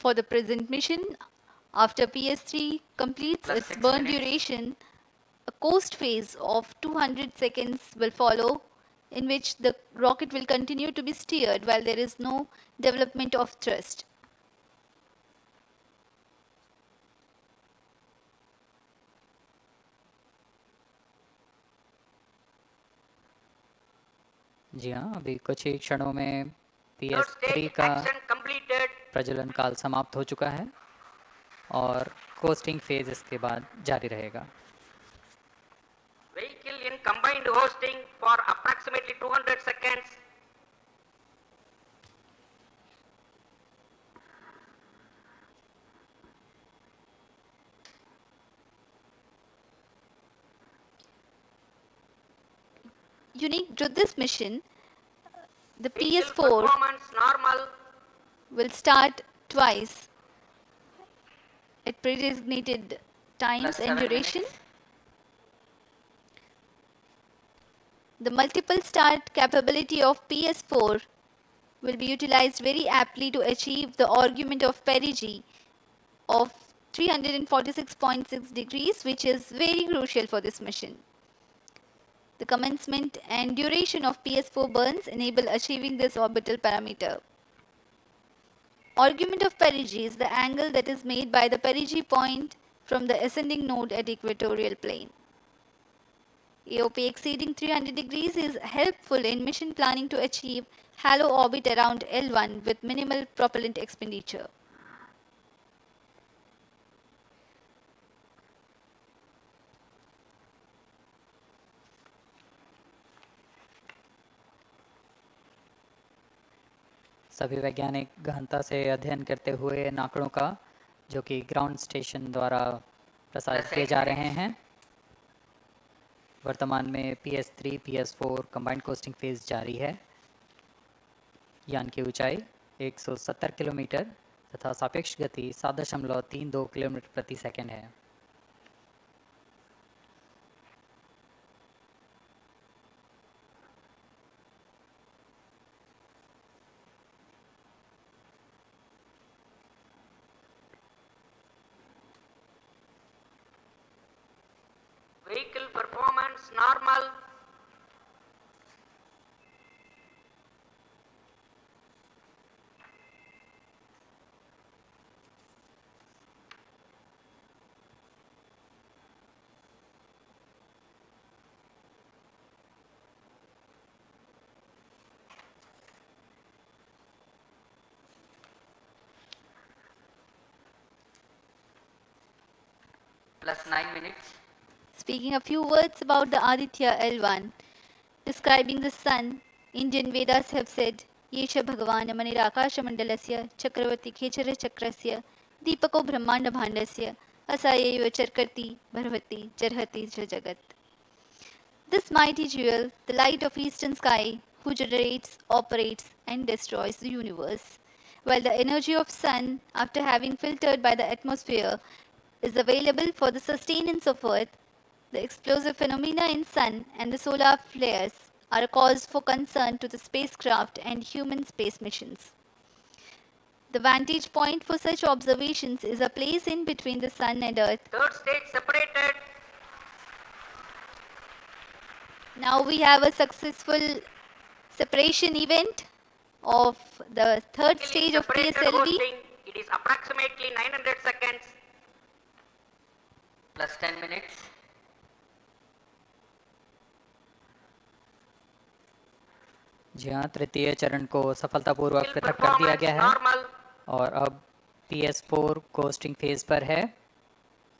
For the present mission, after PS3 completes its burn duration, a coast phase of 200 seconds will follow, in which the rocket will continue to be steered while there is no development of thrust. जी हाँ, अभी कुछ ही क्षणों में PS3 का प्रज्वलन काल समाप्त हो चुका है और कोस्टिंग फेज इसके बाद जारी रहेगा। Vehicle in combined hosting for approximately 200 seconds. Unique to this mission, the PS4 will start twice at predesignated times and duration. The multiple start capability of PS4 will be utilized very aptly to achieve the argument of perigee of 346.6 degrees, which is very crucial for this mission. The commencement and duration of PS4 burns enable achieving this orbital parameter. Argument of perigee is the angle that is made by the perigee point from the ascending node at equatorial plane. AOP exceeding 300 degrees is helpful in mission planning to achieve halo orbit around L1 with minimal propellant expenditure. सभी वैज्ञानिक गहनता से अध्ययन करते हुए इन आंकड़ों का, जो कि ग्राउंड स्टेशन द्वारा प्रसारित किए जा रहे हैं। वर्तमान में PS3 PS4 combined costing phase जारी है। यान की ऊंचाई 170 किलोमीटर तथा सापेक्ष गति 7.32 किलोमीटर प्रति सेकंड है। Vehicle performance normal. Plus 9 minutes. Speaking a few words about the Aditya-L1, describing the sun, Indian Vedas have said, Yesha Bhagavan Manirakaša Mandalasya Chakravati Khechara Chakrasya Deepako Brahmanda Bhandasya Asayeva Charkarti Bharvati Charhati Jagat. This mighty jewel, the light of eastern sky, who generates, operates and destroys the universe, while the energy of sun, after having filtered by the atmosphere, is available for the sustenance of earth. The explosive phenomena in sun and the solar flares are a cause for concern to the spacecraft and human space missions. The vantage point for such observations is a place in between the sun and earth. Third stage separated. Now we have a successful separation event of the third stage of Separated PSLV. hosting, it is approximately 900 seconds. Plus 10 minutes. जी हाँ, तृतीय चरण को सफलतापूर्वक पृथक कर दिया गया है और अब PS4 कोस्टिंग फेज पर है।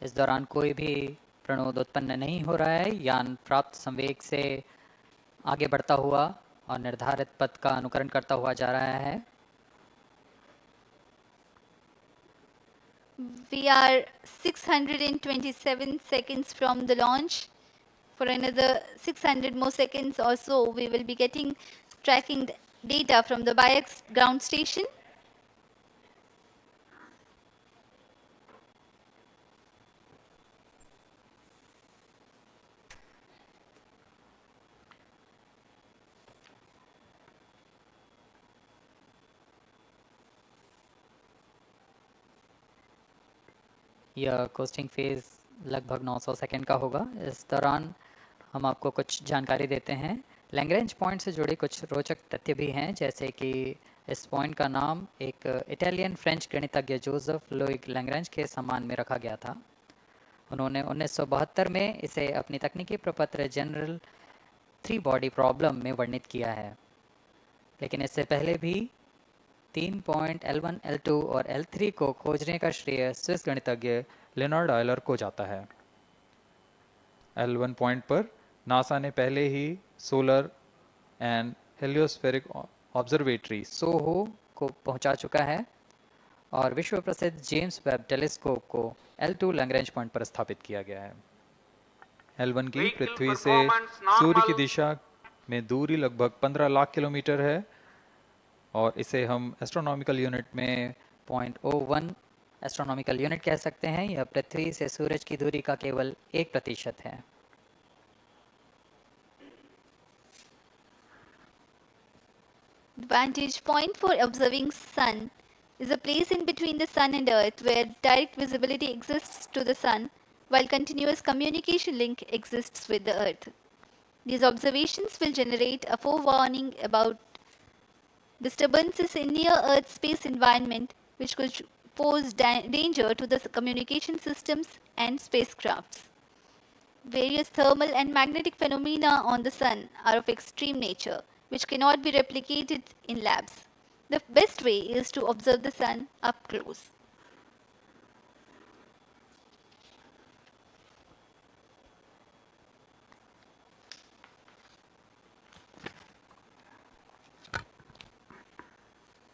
इस दौरान कोई भी प्रणोद उत्पन्न नहीं हो रहा है। यान प्राप्त संवेग से आगे बढ़ता हुआ और निर्धारित पथ का अनुकरण करता हुआ जा रहा है। We are 627 seconds from the launch. For another 600 more seconds or so, we will be getting tracking data from the BIAX ground station. यह कोस्टिंग फेज लगभग 900 सेकंड का होगा। इस दौरान हम आपको कुछ जानकारी देते हैं। लैग्रेंज पॉइंट से जुड़े कुछ रोचक तथ्य भी हैं, जैसे कि इस पॉइंट का नाम एक इटालियन फ्रेंच गणितज्ञ जोसेफ लुइग लैग्रेंज के सम्मान में रखा गया था। उन्होंने 1972 में इसे अपनी तकनीकी प्रपत्र जनरल 3 बॉडी प्रॉब्लम में वर्णित किया है, लेकिन इससे पहले भी 3 पॉइंट L1, L2 और L3 को खोजने का श्रेय स्विस गणितज्ञ लियोनार्ड ऑयलर को जाता है। L1 पॉइंट पर नासा ने पहले ही सोलर एंड हेलियोस्फेरिक ऑब्जर्वेटरी सोहो को पहुंचा चुका है और विश्व प्रसिद्ध जेम्स वेब टेलीस्कोप को L2 लैग्रेंज पॉइंट पर स्थापित किया गया है। L1 की पृथ्वी से सूर्य की दिशा में दूरी लगभग 15 लाख किलोमीटर है और इसे हम एस्ट्रोनॉमिकल यूनिट में 0.01 एस्ट्रोनॉमिकल यूनिट कह सकते हैं। यह पृथ्वी से सूरज की दूरी का केवल 1% है। The vantage point for observing sun is a place in between the sun and earth where direct visibility exists to the sun while continuous communication link exists with the earth. These observations will generate a forewarning about disturbances in near earth space environment which could pose danger to the communication systems and spacecrafts. Various thermal and magnetic phenomena on the sun are of extreme nature, which cannot be replicated in labs. The best way is to observe the sun up close.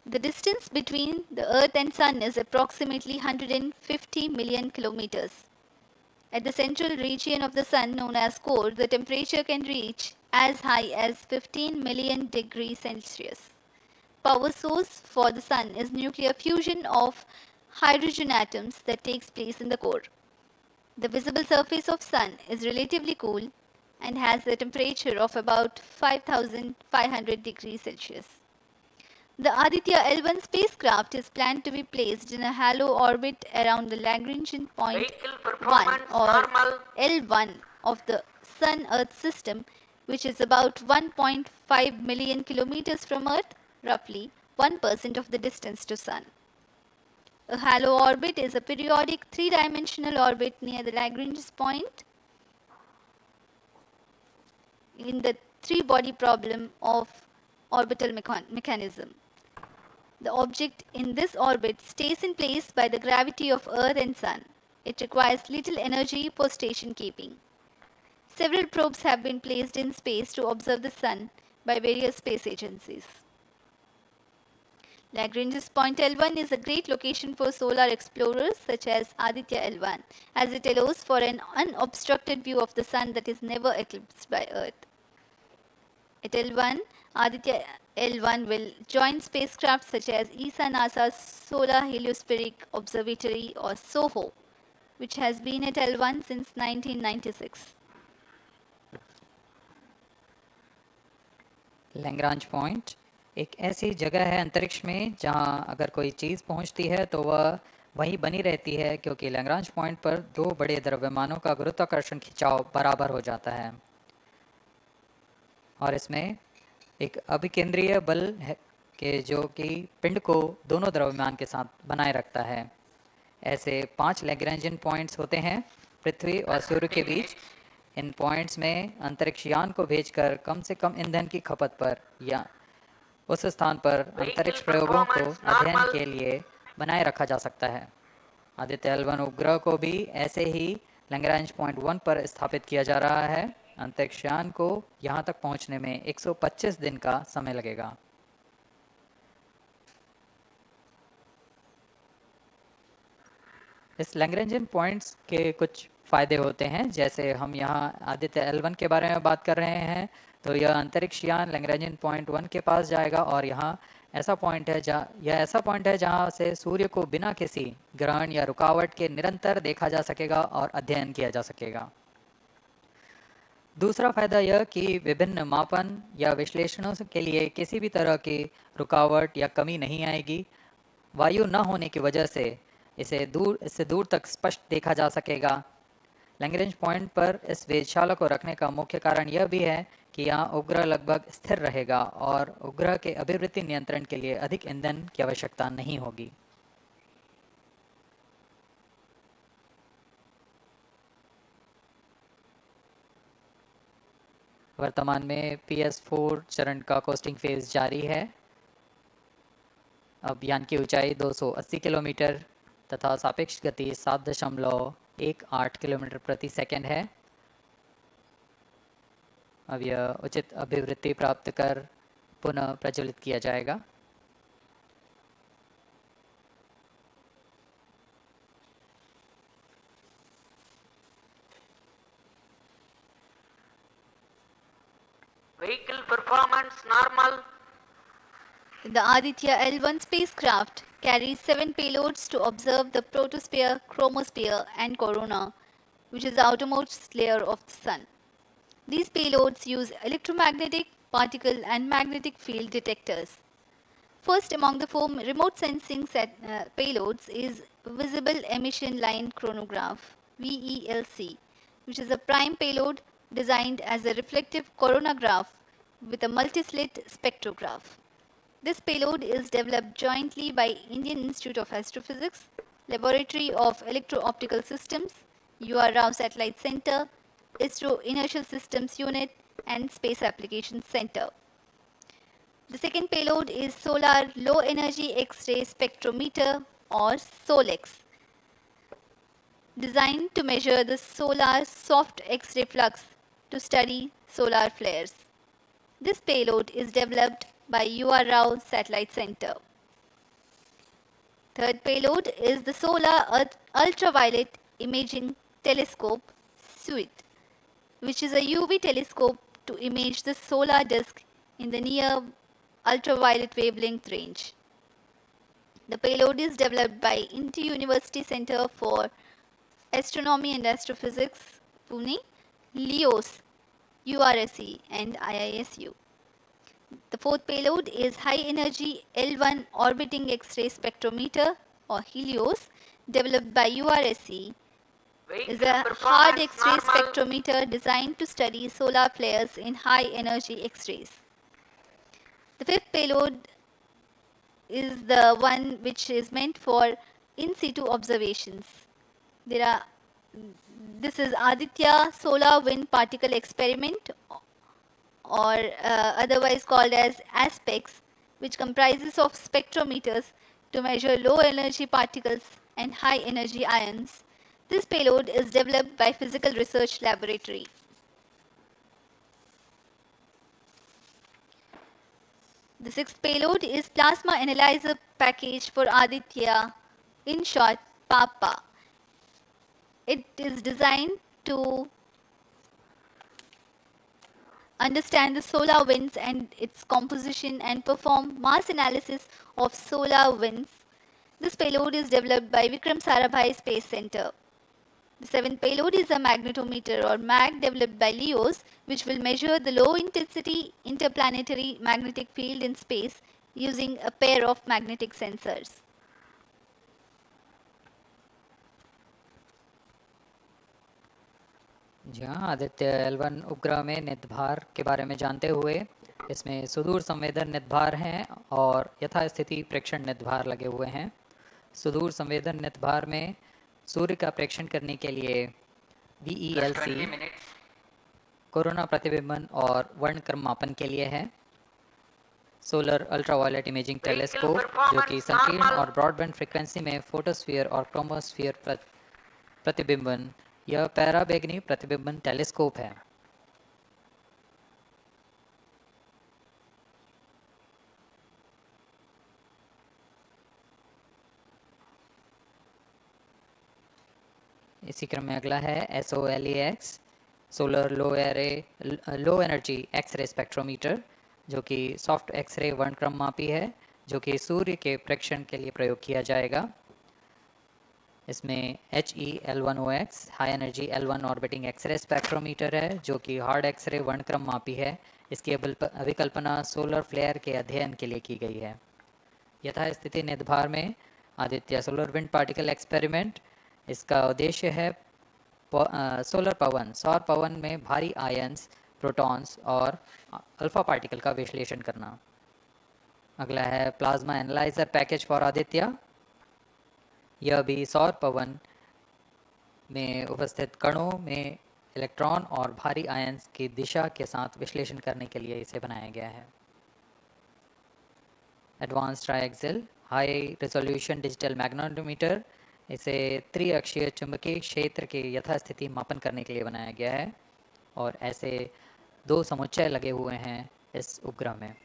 The distance between the Earth and Sun is approximately 150 million kilometers. At the central region of the Sun, known as core, the temperature can reach as high as 15 million degrees Celsius. Power source for the Sun is nuclear fusion of hydrogen atoms that takes place in the core. The visible surface of Sun is relatively cool and has a temperature of about 5,500 degrees Celsius. The Aditya-L1 spacecraft is planned to be placed in a halo orbit around the Lagrangian point 1 or L1 of the Sun-Earth system, which is about 1.5 million kilometers from Earth, roughly 1% of the distance to Sun. A halo orbit is a periodic three-dimensional orbit near the Lagrangian point in the three-body problem of orbital mechanism. The object in this orbit stays in place by the gravity of Earth and Sun. It requires little energy for station keeping. Several probes have been placed in space to observe the Sun by various space agencies. Lagrange's point L1 is a great location for solar explorers such as Aditya-L1, as it allows for an unobstructed view of the Sun that is never eclipsed by Earth. At L1, Aditya-L1 will join spacecraft such as ESA-NASA's Solar Heliospheric Observatory or SOHO, which has been at L1 since 1996. Lagrange point एक ऐसी जगह है अंतरिक्ष में जहां अगर कोई चीज़ पहुंचती है तो वह वहीं बनी रहती है, क्योंकि लैग्रांज पॉइंट पर दो बड़े द्रव्यमानों का गुरुत्वाकर्षण खिंचाव बराबर हो जाता है और इसमें एक अभिकेंद्रीय बल है कि जो कि पिंड को दोनों द्रव्यमान के साथ बनाए रखता है। ऐसे 5 लैग्रेंजियन पॉइंट्स होते हैं पृथ्वी और सूर्य के बीच। इन पॉइंट्स में अंतरिक्ष यान को भेजकर कम से कम ईंधन की खपत पर या उस स्थान पर अंतरिक्ष प्रयोगों को अध्ययन के लिए बनाए रखा जा सकता है। आदित्य-L1 उपग्रह को भी ऐसे ही लैग्रेंज पॉइंट 1 पर स्थापित किया जा रहा है। अंतरिक्ष यान को यहां तक पहुंचने में 125 दिन का समय लगेगा। इस लैग्रेंजियन पॉइंट्स के कुछ फ़ायदे होते हैं, जैसे हम यहाँ आदित्य-L1 के बारे में बात कर रहे हैं, तो यह अंतरिक्ष यान लैग्रेंजियन पॉइंट 1 के पास जाएगा और यहाँ ऐसा पॉइंट है जहाँ से सूर्य को बिना किसी ग्रहण या रुकावट के निरंतर देखा जा सकेगा और अध्ययन किया जा सकेगा। दूसरा फायदा यह कि विभिन्न मापन या विश्लेषणों के लिए किसी भी तरह की रुकावट या कमी नहीं आएगी। वायु न होने की वजह से इससे दूर तक स्पष्ट देखा जा सकेगा। लैग्रेंज पॉइंट पर इस वेधशाला को रखने का मुख्य कारण यह भी है कि यहाँ उपग्रह लगभग स्थिर रहेगा और उपग्रह के अभिवृत्ति नियंत्रण के लिए अधिक ईंधन की आवश्यकता नहीं होगी। वर्तमान में PS4 चरण का कोस्टिंग फेज जारी है। अब यान की ऊंचाई 280 किलोमीटर तथा सापेक्ष गति 7.18 किलोमीटर प्रति सेकंड है। अब यह उचित अभिवृत्ति प्राप्त कर पुनः प्रज्वलित किया जाएगा। Vehicle performance normal. The Aditya-L1 spacecraft carries 7 payloads to observe the protosphere, chromosphere and corona, which is the outermost layer of the Sun. These payloads use electromagnetic, particle and magnetic field detectors. First among the 4 remote sensing payloads is Visible Emission Line Chronograph (VELC), which is a prime payload designed as a reflective coronagraph with a multi-slit spectrograph. This payload is developed jointly by Indian Institute of Astrophysics, Laboratory of Electro-Optical Systems, UR Rao Satellite Center, ISRO Inertial Systems Unit and Space Applications Center. The second payload is Solar Low Energy X-ray Spectrometer or SOLEX, designed to measure the solar soft X-ray flux to study solar flares. This payload is developed by UR Rao Satellite Center. Third payload is the Solar Ultraviolet Imaging Telescope Suite, which is a UV telescope to image the solar disk in the near ultraviolet wavelength range. The payload is developed by Inter-University Center for Astronomy and Astrophysics, Pune, LEOS, URSE and IISU. The fourth payload is High Energy L1 Orbiting X-ray Spectrometer or HELIOS, developed by URSE. Is a hard X-ray spectrometer designed to study solar flares in high energy X-rays. The fifth payload is the one which is meant for in situ observations. This is Aditya Solar Wind Particle Experiment, or otherwise called as ASPEX, which comprises of spectrometers to measure low energy particles and high energy ions. This payload is developed by Physical Research Laboratory. The sixth payload is Plasma Analyzer Package for Aditya, in short PAPA. It is designed to understand the solar winds and its composition and perform mass analysis of solar winds. This payload is developed by Vikram Sarabhai Space Centre. The seventh payload is a magnetometer or MAG developed by LEOS, which will measure the low intensity interplanetary magnetic field in space using a pair of magnetic sensors. जी हाँ, Aditya L1 उपग्रह में निध भार के बारे में जानते हुए इसमें सुदूर संवेदन नितभार हैं और यथास्थिति प्रेक्षण नितभार लगे हुए हैं। सुदूर संवेदन नितभार में सूर्य का प्रेक्षण करने के लिए VELC कोरोना प्रतिबिंबन और वर्णक्रम मापन के लिए है। सोलर अल्ट्रावायलेट इमेजिंग टेलीस्कोप जो कि संकीर्ण और ब्रॉडबैंड फ्रीक्वेंसी में फोटोस्फीयर और क्रोमोस्फीयर प्रतिबिंबन यह पैराबैंगनी प्रतिबिंबन टेलीस्कोप है। इसी क्रम में अगला है SOLEX solar low energy X ray spectrometer जो कि सॉफ्ट एक्सरे वर्णक्रम मापी है जो कि सूर्य के प्रेक्षण के लिए प्रयोग किया जाएगा। इसमें HE-L1OX high energy L1 orbiting X ray spectrometer है जो कि हार्ड एक्सरे वर्णक्रम मापी है। इसकी अभिकल्पना सोलर फ्लेयर के अध्ययन के लिए की गई है। यथास्थिति नितभार में Aditya solar wind particle experiment, इसका उद्देश्य है सोलर पवन सौर पवन में भारी आयंस, प्रोटॉन्स और अल्फा पार्टिकल का विश्लेषण करना। अगला है plasma analyser package for Aditya. यह भी सौर पवन में उपस्थित कणों में इलेक्ट्रॉन और भारी आयंस की दिशा के साथ विश्लेषण करने के लिए इसे बनाया गया है। Advance triaxial high resolution digital magnetometer, इसे त्रिअक्षीय चुंबकीय क्षेत्र के यथास्थिति मापन करने के लिए बनाया गया है और ऐसे 2 समुच्चय लगे हुए हैं इस उपग्रह में।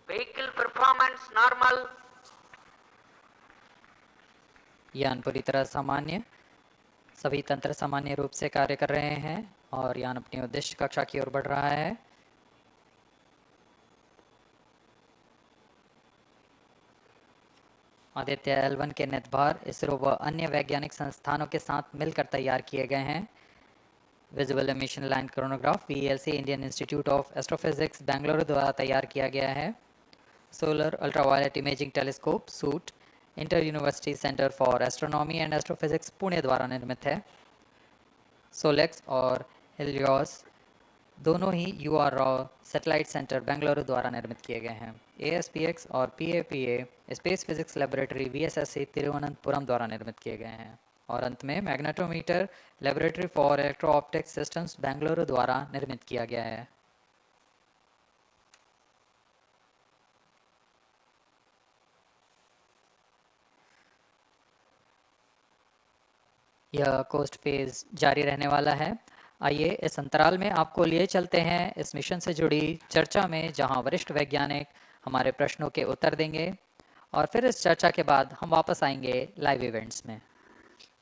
Vehicle performance normal. यान पूरी तरह सामान्य, सभी तंत्र सामान्य रूप से कार्य कर रहे हैं और यान अपनी उद्देश्य कक्षा की ओर बढ़ रहा है। आदित्य-L1 के नितभार इसरो व अन्य वैज्ञानिक संस्थानों के साथ मिलकर तैयार किए गए हैं। Visual emission line chronograph VELC Indian institute of astrophysics Bengaluru द्वारा तैयार किया गया है। Solar ultraviolet imaging telescope suit inter university centre for astronomy and astrophysics Pune द्वारा निर्मित है। सोलेक्स और हेलियोस दोनों ही URO सैटेलाइट सेंटर बेंगलुरु द्वारा निर्मित किए गए हैं। ASPX और PAPA space physics laboratory VSSC Thiruvananthapuram द्वारा निर्मित किए गए हैं। और अंत में magnetometer laboratory for electro optics systems Bengaluru द्वारा निर्मित किया गया है। यह कोस्ट फेज जारी रहने वाला है। आइए इस अंतराल में आपको लिए चलते हैं इस मिशन से जुड़ी चर्चा में, जहां वरिष्ठ वैज्ञानिक हमारे प्रश्नों के उत्तर देंगे और फिर इस चर्चा के बाद हम वापस आएंगे लाइव इवेंट्स में।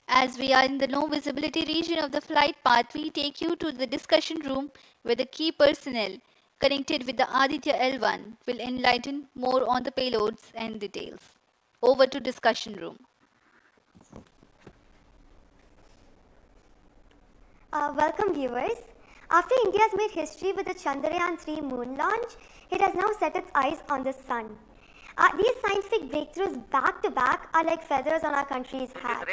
As we are in the low visibility region of the flight path, we take you to the discussion room where the key personnel connected with the Aditya-L1 will enlighten more on the payloads and details. Over to discussion room. Welcome viewers. After India has made history with the Chandrayaan-3 moon launch, it has now set its eyes on the sun. These scientific breakthroughs back to back are like feathers on our country's hat.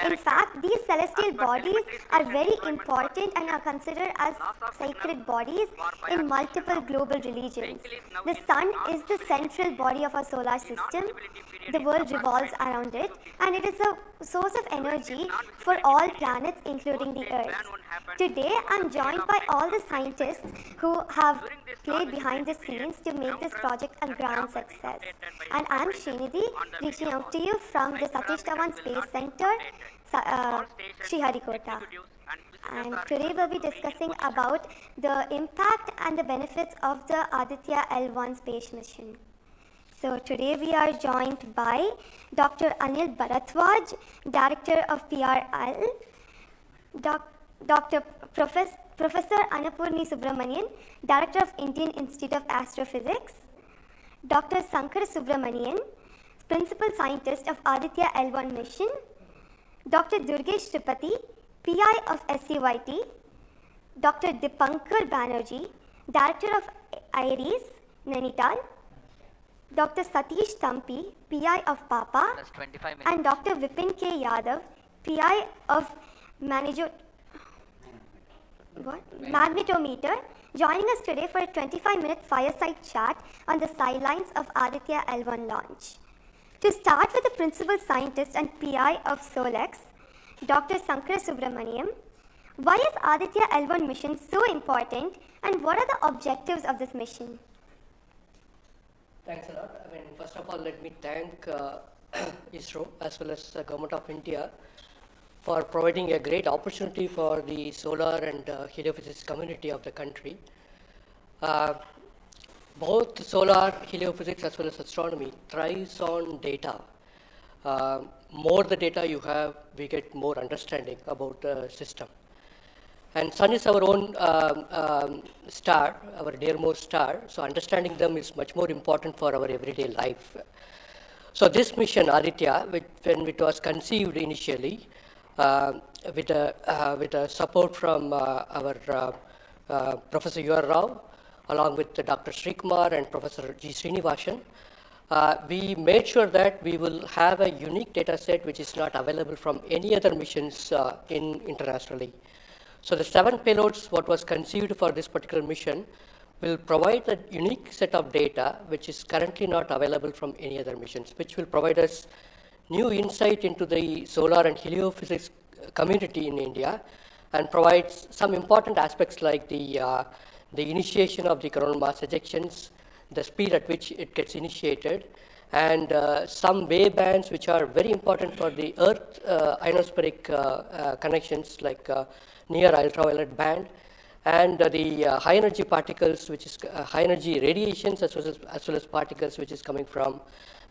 In fact, these celestial bodies are very important and are considered as sacred bodies in multiple global religions. The sun is the central body of our solar system. The world revolves around it, and it is a source of energy for all planets, including the Earth. Today, I'm joined by all the scientists who have played behind the scenes to make this project a grand success. And I'm Srinidhi, reaching out to you from the Satish Dhawan Space Centre, Sriharikota. And today we'll be discussing about the impact and the benefits of the Aditya-L1 space mission. So today we are joined by Dr. Anil Bharadwaj, Director of PRL, Professor Annapurni Subramanian, Director of Indian Institute of Astrophysics, Dr. Sankar Subramanian, Principal Scientist of Aditya-L1 mission, Dr. Durgesh Tripathi, PI of SCYT, Dr. Dipankar Banerjee, Director of IRIS, Nainital, Dr. Satish Thampi, PI of PAPA, and Dr. Vipin K. Yadav, PI of Magnetometer, joining us today for a 25-minute fireside chat on the sidelines of Aditya-L1 launch. To start with the Principal Scientist and PI of SOLEX, Dr. Sankara Subramaniam, why is Aditya-L1 mission so important and what are the objectives of this mission? Thanks a lot. First of all, let me thank ISRO as well as the Government of India for providing a great opportunity for the solar and heliophysics community of the country. Both solar, heliophysics as well as astronomy thrives on data. More the data you have, we get more understanding about the system. And Sun is our own star, our dearmost star, so understanding them is much more important for our everyday life. So this mission, Aditya, when it was conceived initially, with a support from our Professor U.R. Rao, along with Dr. Srikumar and Professor G. Srinivasan, we made sure that we will have a unique data set which is not available from any other missions internationally. So the 7 payloads, what was conceived for this particular mission, will provide a unique set of data which is currently not available from any other missions, which will provide us new insight into the solar and heliophysics community in India and provides some important aspects like the initiation of the coronal mass ejections, the speed at which it gets initiated, and some wavebands which are very important for the Earth ionospheric connections like near ultraviolet band, and the high energy particles, which is high energy radiations as well as particles which is coming from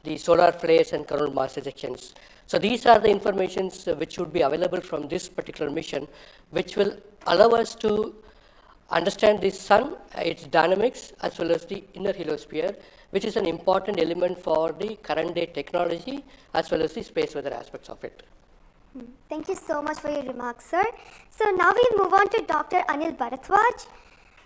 the solar flares and coronal mass ejections. So these are the informations which should be available from this particular mission, which will allow us to understand the sun, its dynamics, as well as the inner heliosphere, which is an important element for the current day technology as well as the space weather aspects of it. Thank you so much for your remarks, sir. So now we move on to Dr. Anil Bharadwaj.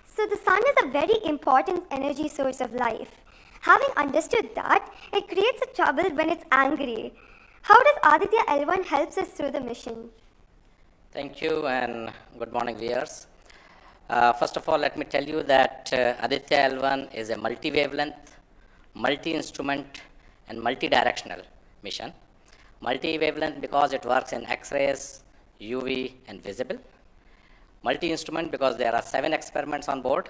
So the sun is a very important energy source of life. Having understood that, it creates a trouble when it's angry. How does Aditya-L1 helps us through the mission? Thank you and good morning, viewers. First of all, let me tell you that Aditya-L1 is a multi-wavelength, multi-instrument and multi-directional mission. Multi-wavelength because it works in X-rays, UV and visible. Multi-instrument because there are 7 experiments on board.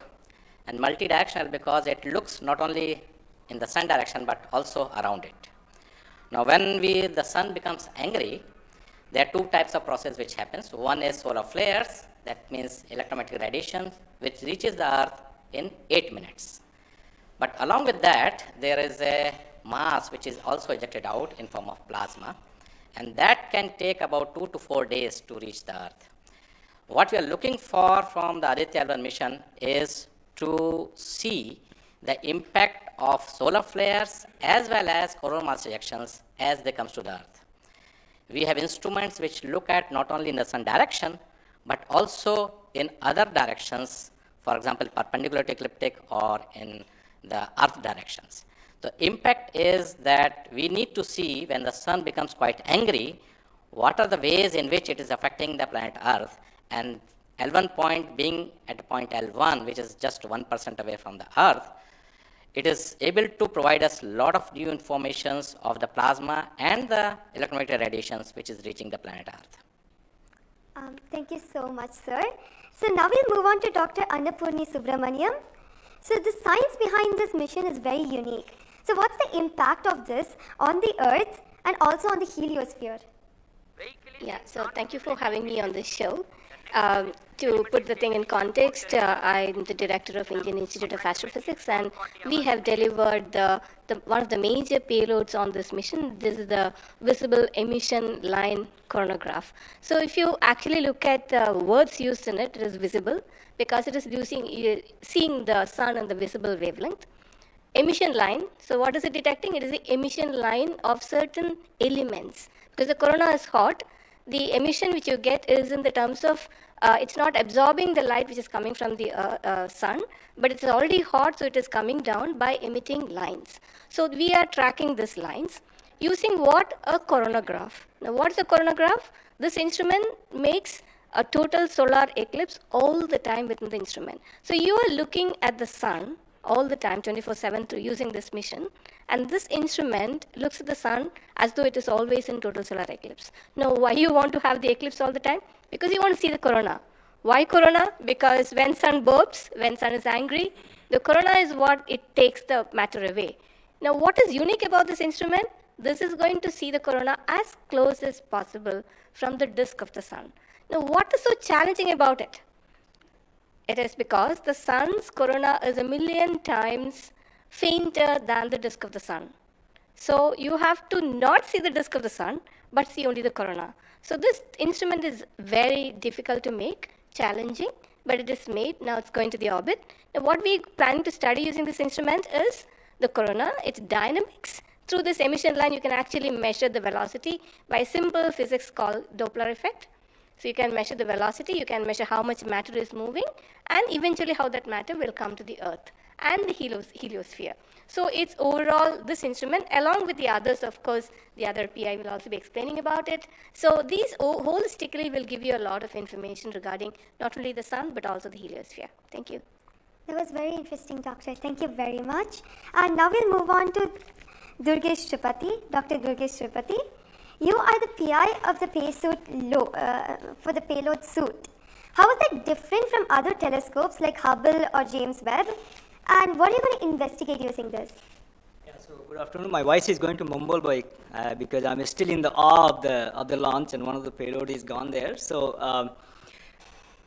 And multi-directional because it looks not only in the sun direction but also around it. Now when the sun becomes angry, there are 2 types of process which happens. One is solar flares, that means electromagnetic radiation, which reaches the earth in 8 minutes. But along with that, there is a mass which is also ejected out in form of plasma, and that can take about 2 to 4 days to reach the earth. What we are looking for from the Aditya-L1 mission is to see the impact of solar flares as well as coronal mass ejections as they come to the earth. We have instruments which look at not only in the sun direction but also in other directions, for example perpendicular to ecliptic or in the earth directions. The impact is that we need to see when the sun becomes quite angry, what are the ways in which it is affecting the planet Earth, and L1 point being at point L1, which is just 1% away from the Earth, it is able to provide us a lot of new informations of the plasma and the electromagnetic radiations which is reaching the planet Earth. Thank you so much, sir. So now we'll move on to Dr. Annapurni Subramaniam. So the science behind this mission is very unique. So what's the impact of this on the Earth and also on the heliosphere? Yeah, so thank you for having me on this show. To put the thing in context, I'm the director of Indian Institute of Astrophysics, and we have delivered one of the major payloads on this mission. This is the visible emission line coronagraph. So if you actually look at the words used in it, it is visible because it is seeing the sun and the visible wavelength. Emission line, so what is it detecting? It is the emission line of certain elements. Because the corona is hot, the emission which you get is in the terms of, it's not absorbing the light which is coming from the sun, but it's already hot, so it is coming down by emitting lines. So we are tracking these lines using what? A coronagraph. Now what is a coronagraph? This instrument makes a total solar eclipse all the time within the instrument. So you are looking at the sun all the time, 24/7, through using this mission, and this instrument looks at the sun as though it is always in total solar eclipse. Now, why you want to have the eclipse all the time? Because you want to see the corona. Why corona? Because when sun burps, when sun is angry, the corona is what it takes the matter away. Now, what is unique about this instrument? This is going to see the corona as close as possible from the disk of the sun. Now, what is so challenging about it? It is because the sun's corona is 1,000,000 times fainter than the disk of the sun. So you have to not see the disk of the sun, but see only the corona. So this instrument is very difficult to make, challenging, but it is made. Now it's going to the orbit. Now what we plan to study using this instrument is the corona, its dynamics. Through this emission line, you can actually measure the velocity by simple physics called Doppler effect. So you can measure the velocity, you can measure how much matter is moving, and eventually how that matter will come to the Earth and the heliosphere. So it's overall this instrument, along with the others, of course, the other PI will also be explaining about it. So these holistically will give you a lot of information regarding not only the sun, but also the heliosphere. Thank you. That was very interesting, Doctor. Thank you very much. And now we'll move on to Durgesh Tripathi, Dr. Durgesh Tripathi. You are the PI of the for the payload suit. How is that different from other telescopes like Hubble or James Webb? And what are you going to investigate using this? Yeah, so good afternoon. My voice is going to mumble by, because I'm still in the awe of the launch, and one of the payload is gone there. So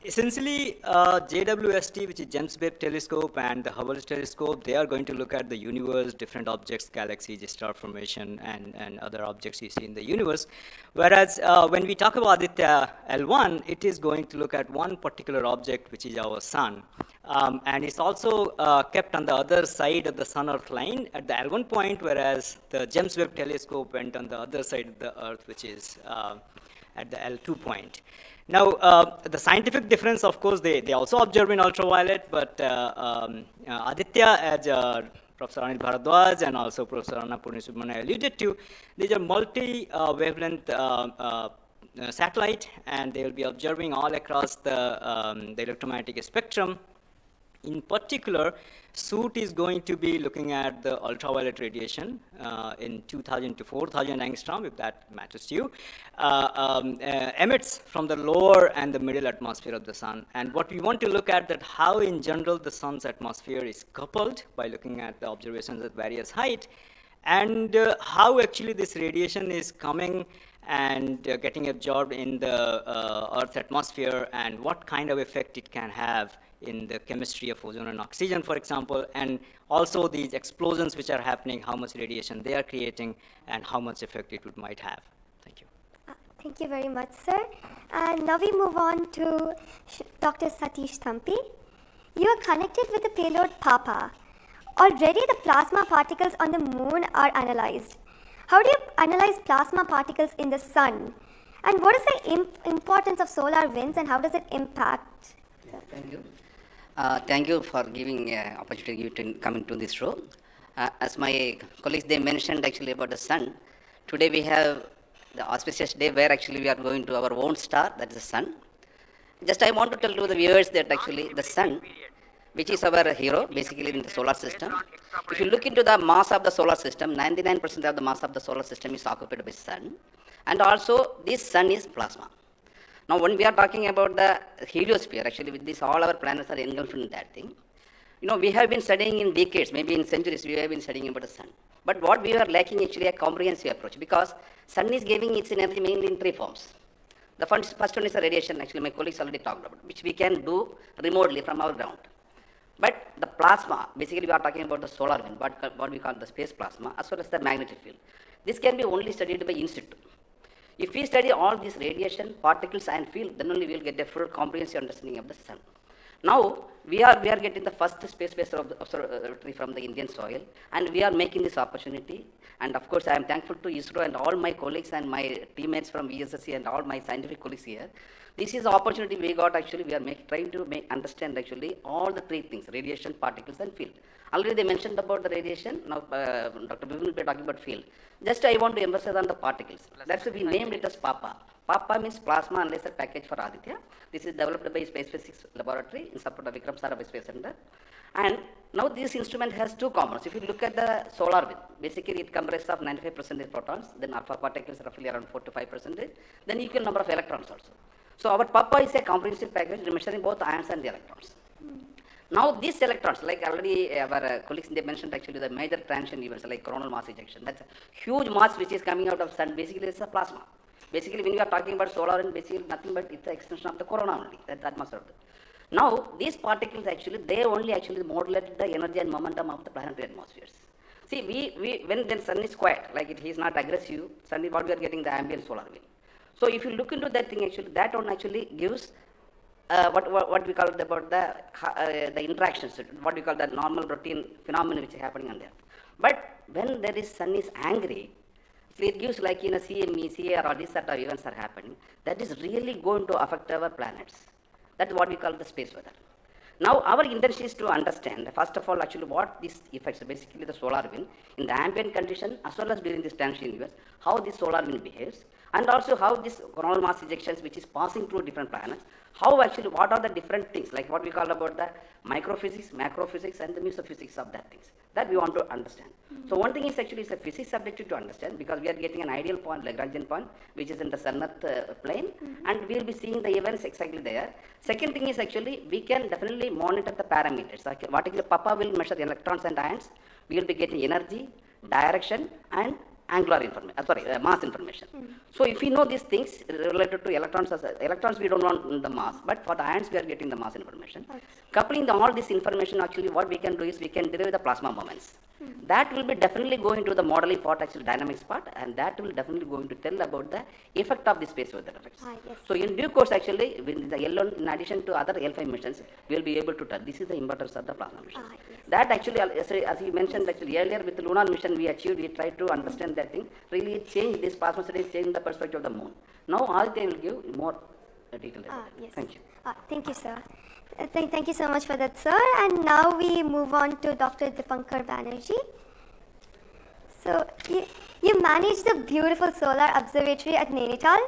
essentially, JWST, which is James Webb Telescope, and the Hubble Telescope, they are going to look at the universe, different objects, galaxies, star formation, and other objects you see in the universe. Whereas when we talk about Aditya-L1, it is going to look at one particular object, which is our sun. And it's also kept on the other side of the sun-Earth line at the L1 point, whereas the James Webb Telescope went on the other side of the Earth, which is at the L2 point. Now, the scientific difference, of course, they also observe in ultraviolet, but Aditya, as Professor Anil Bharadwaj and also Professor Annapurni Subramanian alluded to, these are multi-wavelength satellite, and they will be observing all across the electromagnetic spectrum. In particular, suit is going to be looking at the ultraviolet radiation in 2000 to 4000 angstrom, if that matters to you, emits from the lower and the middle atmosphere of the sun. And what we want to look at that how in general the sun's atmosphere is coupled by looking at the observations at various height, and how actually this radiation is coming and getting absorbed in the Earth's atmosphere, and what kind of effect it can have in the chemistry of ozone and oxygen, for example, and also these explosions which are happening, how much radiation they are creating, and how much effect it might have. Thank you. Thank you very much, sir. And now we move on to Dr. Satish Thampi. You are connected with the payload PAPA. Already the plasma particles on the moon are analyzed. How do you analyze plasma particles in the sun? And what is the importance of solar winds, and how does it impact? Thank you. Thank you for giving opportunity to come into this role. As my colleagues, they mentioned actually about the sun. Today we have the auspicious day where actually we are going to our own star, that is the sun. Just I want to tell to the viewers that actually the sun, which is our hero basically in the solar system. If you look into the mass of the solar system, 99% of the mass of the solar system is occupied by sun. And also this sun is plasma. Now, when we are talking about the heliosphere, actually with this, all our planets are engulfed in that thing. You know, we have been studying in decades, maybe in centuries, we have been studying about the sun. But what we are lacking actually a comprehensive approach, because sun is giving its energy mainly in three forms. The first one is the radiation, actually my colleagues already talked about, which we can do remotely from our ground. But the plasma, basically we are talking about the solar wind, what we call the space plasma, as well as the magnetic field. This can be only studied by in situ. If we study all these radiation, particles and field, then only we will get a full comprehensive understanding of the sun. Now, we are getting the first space-based observatory from the Indian soil, and we are making this opportunity. And of course, I am thankful to ISRO and all my colleagues and my teammates from VSSC and all my scientific colleagues here. This is the opportunity we got actually. We are trying to understand actually all the three things: radiation, particles, and field. Already they mentioned about the radiation. Now, Dr. Bivin will be talking about field. Just I want to emphasize on the particles. That's why we named it as PAPA. PAPA means Plasma and Laser Package for Aditya. This is developed by Space Physics Laboratory in support of Vikram Sarabhai Space Centre. And now this instrument has two components. If you look at the solar wind, basically it comprises of 95% protons, then alpha particles roughly around 4 to 5%, then equal number of electrons also. So our PAPA is a comprehensive package measuring both ions and the electrons. Now these electrons, like already our colleagues, they mentioned actually the major transition events like coronal mass ejection. That's a huge mass which is coming out of sun. Basically it's a plasma. Basically when we are talking about solar and basically nothing but it's an extension of the corona only. That must have. Now these particles actually, they only actually modulate the energy and momentum of the planetary atmospheres. See, when the sun is quiet, like it is not aggressive, sun is what we are getting the ambient solar wind. So if you look into that thing actually, that one actually gives what we call it about the interactions, what we call the normal routine phenomena which is happening on there. But when there is sun is angry, so it gives like in a CME, CAR, or these sort of events are happening, that is really going to affect our planets. That's what we call the space weather. Now our intention is to understand, first of all, actually what these effects, basically the solar wind, in the ambient condition as well as during this transition events, how this solar wind behaves, and also how this coronal mass ejections which is passing through different planets, how actually, what are the different things, like what we call about the microphysics, macrophysics, and the mesophysics of that things, that we want to understand. So one thing is actually it's a physics subjective to understand, because we are getting an ideal point, Lagrangian point, which is in the sun-earth plane, and we will be seeing the events exactly there. Second thing is actually, we can definitely monitor the parameters. Like what actually PAPA will measure the electrons and ions, we will be getting energy, direction, and angular information, mass information. So if we know these things related to electrons we don't want the mass, but for the ions we are getting the mass information. Coupling all this information, actually what we can do is we can derive the plasma moments. That will be definitely going to the modeling part, actually dynamics part, and that will definitely going to tell about the effect of the space weather effects. Yes. So in due course, actually, with the L1, in addition to other L5 missions, we will be able to tell. This is the importance of the plasma missions. Yes. That actually, as you mentioned, actually earlier with the lunar mission we achieved, we tried to understand that thing, really change this plasma studies, change the perspective of the moon. Now Aditya will give more detail. Yes. Thank you. Thank you, sir. Thank you so much for that, sir. And now we move on to Dr. Dipankar Banerjee. So, you manage the beautiful solar observatory at Nainital.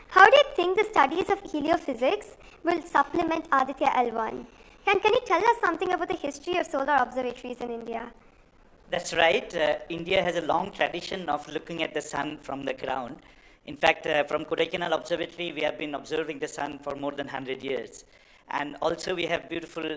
How do you think the studies of heliophysics will supplement Aditya-L1? Can you tell us something about the history of solar observatories in India? That's right. India has a long tradition of looking at the sun from the ground. In fact, from Kodaikanal Observatory, we have been observing the sun for more than 100 years. And also we have beautiful,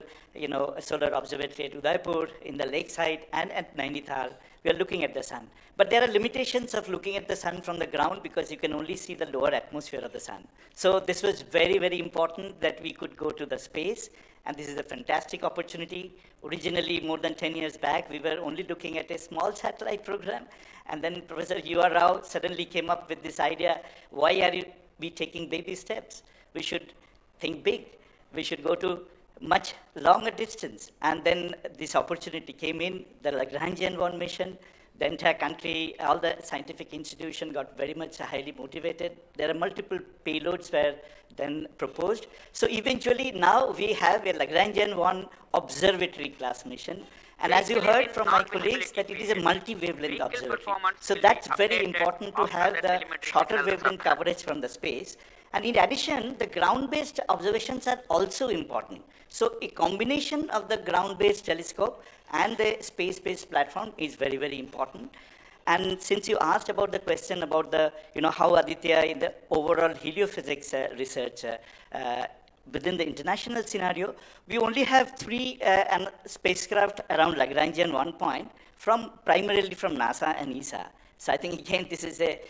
solar observatory at Udaipur, in the lakeside, and at Nainital. We are looking at the sun. But there are limitations of looking at the sun from the ground because you can only see the lower atmosphere of the sun. So this was very, very important that we could go to the space. And this is a fantastic opportunity. Originally, more than 10 years back, we were only looking at a small satellite program. And then Professor U.R. Rao suddenly came up with this idea, why are we taking baby steps? We should think big. We should go to much longer distance. And then this opportunity came in, the Lagrangian-1 mission. The entire country, all the scientific institution got very much highly motivated. There are multiple payloads were then proposed. So eventually now we have a Lagrangian-1 observatory class mission. And as you heard from my colleagues, that it is a multi-wavelength observatory. So that's very important to have the shorter wavelength coverage from the space. And in addition, the ground-based observations are also important. So a combination of the ground-based telescope and the space-based platform is very, very important. And since you asked about the question about the, how Aditya in the overall heliophysics research within the international scenario, we only have 3 spacecraft around Lagrangian 1 point primarily from NASA and ESA. So I think again, this is a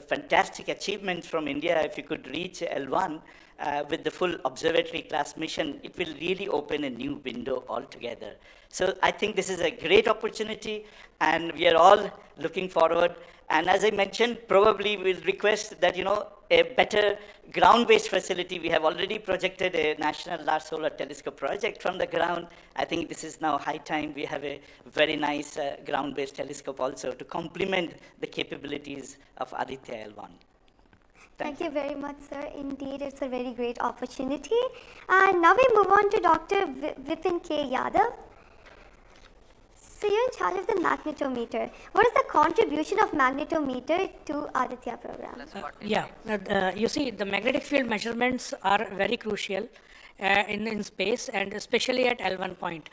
fantastic achievement from India if you could reach L1. with the full observatory class mission, it will really open a new window altogether. So I think this is a great opportunity, and we are all looking forward. And as I mentioned, probably we'll request that, a better ground-based facility. We have already projected a National Large Solar Telescope project from the ground. I think this is now high time we have a very nice ground-based telescope also to complement the capabilities of Aditya-L1. Thank you very much, sir. Indeed, it's a very great opportunity. And now we move on to Dr. Vipin K. Yadav. So you're in charge of the magnetometer. What is the contribution of magnetometer to Aditya program? You see, the magnetic field measurements are very crucial in space, and especially at L1 point.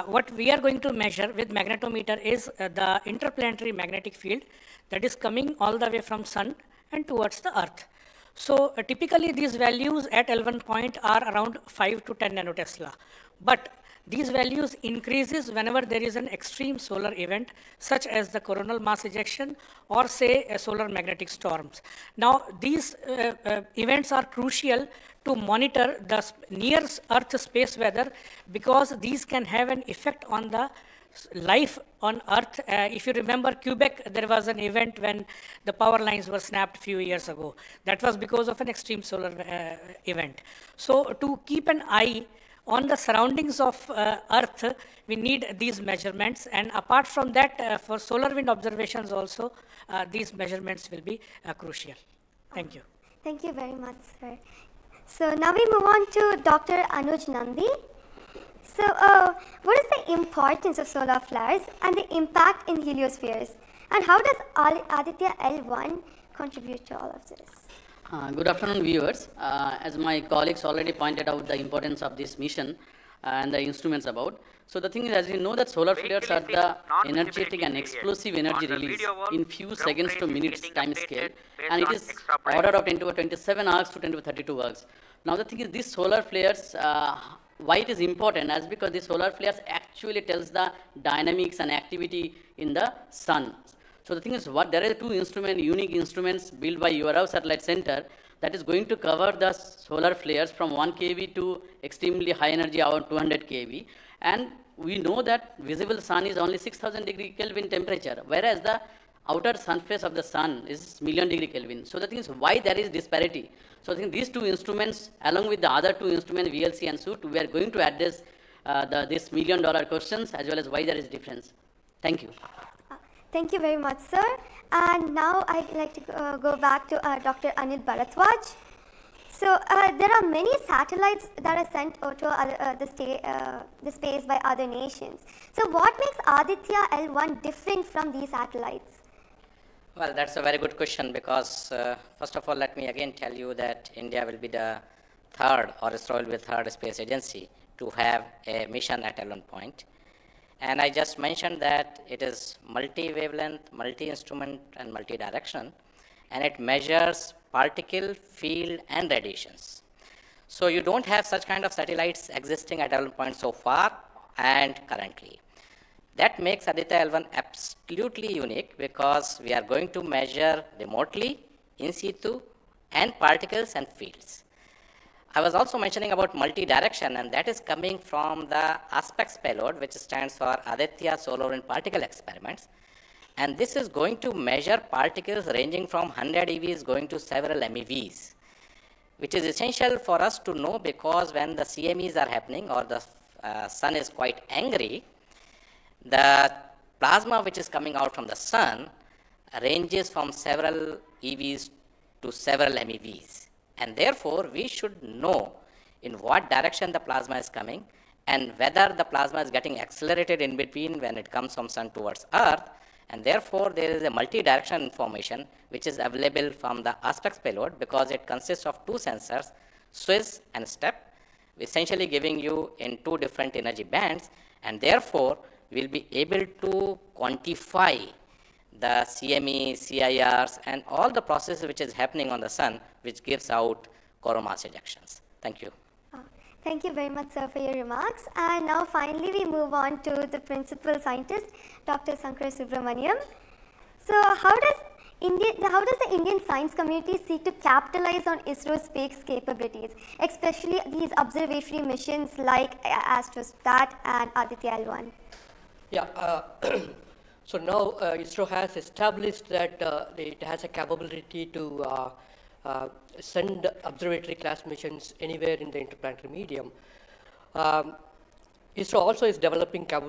What we are going to measure with magnetometer is the interplanetary magnetic field that is coming all the way from Sun and towards the Earth. So typically these values at L1 point are around 5 to 10 nanotesla. But these values increases whenever there is an extreme solar event, such as the coronal mass ejection or say a solar magnetic storms. Now these events are crucial to monitor the near Earth space weather, because these can have an effect on the life on Earth. If you remember Quebec, there was an event when the power lines were snapped a few years ago. That was because of an extreme solar event. So to keep an eye on the surroundings of Earth, we need these measurements, and apart from that, for solar wind observations also, these measurements will be crucial. Thank you. Thank you very much, sir. So now we move on to Dr. Anuj Nandi. So what is the importance of solar flares and the impact in heliospheres? And how does Aditya-L1 contribute to all of this? Good afternoon, viewers. As my colleagues already pointed out the importance of this mission and the instruments about. So the thing is, as you know, that solar flares are the energetic and explosive energy release in few seconds to minutes time scale, and it is order of 10 to 27 arcs to 10 to 32 arcs. Now the thing is, these solar flares, why it is important, as because the solar flares actually tells the dynamics and activity in the sun. So the thing is, there are two unique instruments built by URAV Satellite Center that is going to cover the solar flares from 1 kV to extremely high energy, about 200 kV. And we know that visible sun is only 6000 degree Kelvin temperature, whereas the outer surface of the sun is million degree Kelvin. So the thing is, why there is disparity? So I think these two instruments, along with the other two instruments, VLC and SUIT, we are going to address this $1 million questions, as well as why there is difference. Thank you. Thank you very much, sir. And now I'd like to go back to Dr. Anil Bharadwaj. So there are many satellites that are sent to the space by other nations. So what makes Aditya-L1 different from these satellites? Well, that's a very good question, because first of all, let me again tell you that India will be the third, or ISRO will be the third space agency to have a mission at L1 point. And I just mentioned that it is multi-wavelength, multi-instrument, and multi-direction, and it measures particle, field, and radiations. So you don't have such kind of satellites existing at L1 point so far and currently. That makes Aditya-L1 absolutely unique, because we are going to measure remotely, in situ, and particles and fields. I was also mentioning about multi-direction, and that is coming from the ASPEX payload, which stands for Aditya Solar and Particle Experiments. And this is going to measure particles ranging from 100 EVs going to several MeVs, which is essential for us to know, because when the CMEs are happening or the sun is quite angry, the plasma which is coming out from the sun ranges from several EVs to several MeVs. And therefore, we should know in what direction the plasma is coming, and whether the plasma is getting accelerated in between when it comes from sun towards earth. And therefore, there is a multi-direction information which is available from the ASPEX payload, because it consists of two sensors, SWIS and STEP, essentially giving you in two different energy bands, and therefore we'll be able to quantify the CME, CIRs, and all the processes which is happening on the sun, which gives out coronal mass ejections. Thank you. Thank you very much, sir, for your remarks. And now finally we move on to the principal scientist, Dr. Sankar Subramaniam. So how does How does the Indian science community seek to capitalize on ISRO's space capabilities, especially these observatory missions like Astrostat and Aditya-L1? Yeah, so now ISRO has established that it has a capability to send observatory class missions anywhere in the interplanetary medium. ISRO also is developing capability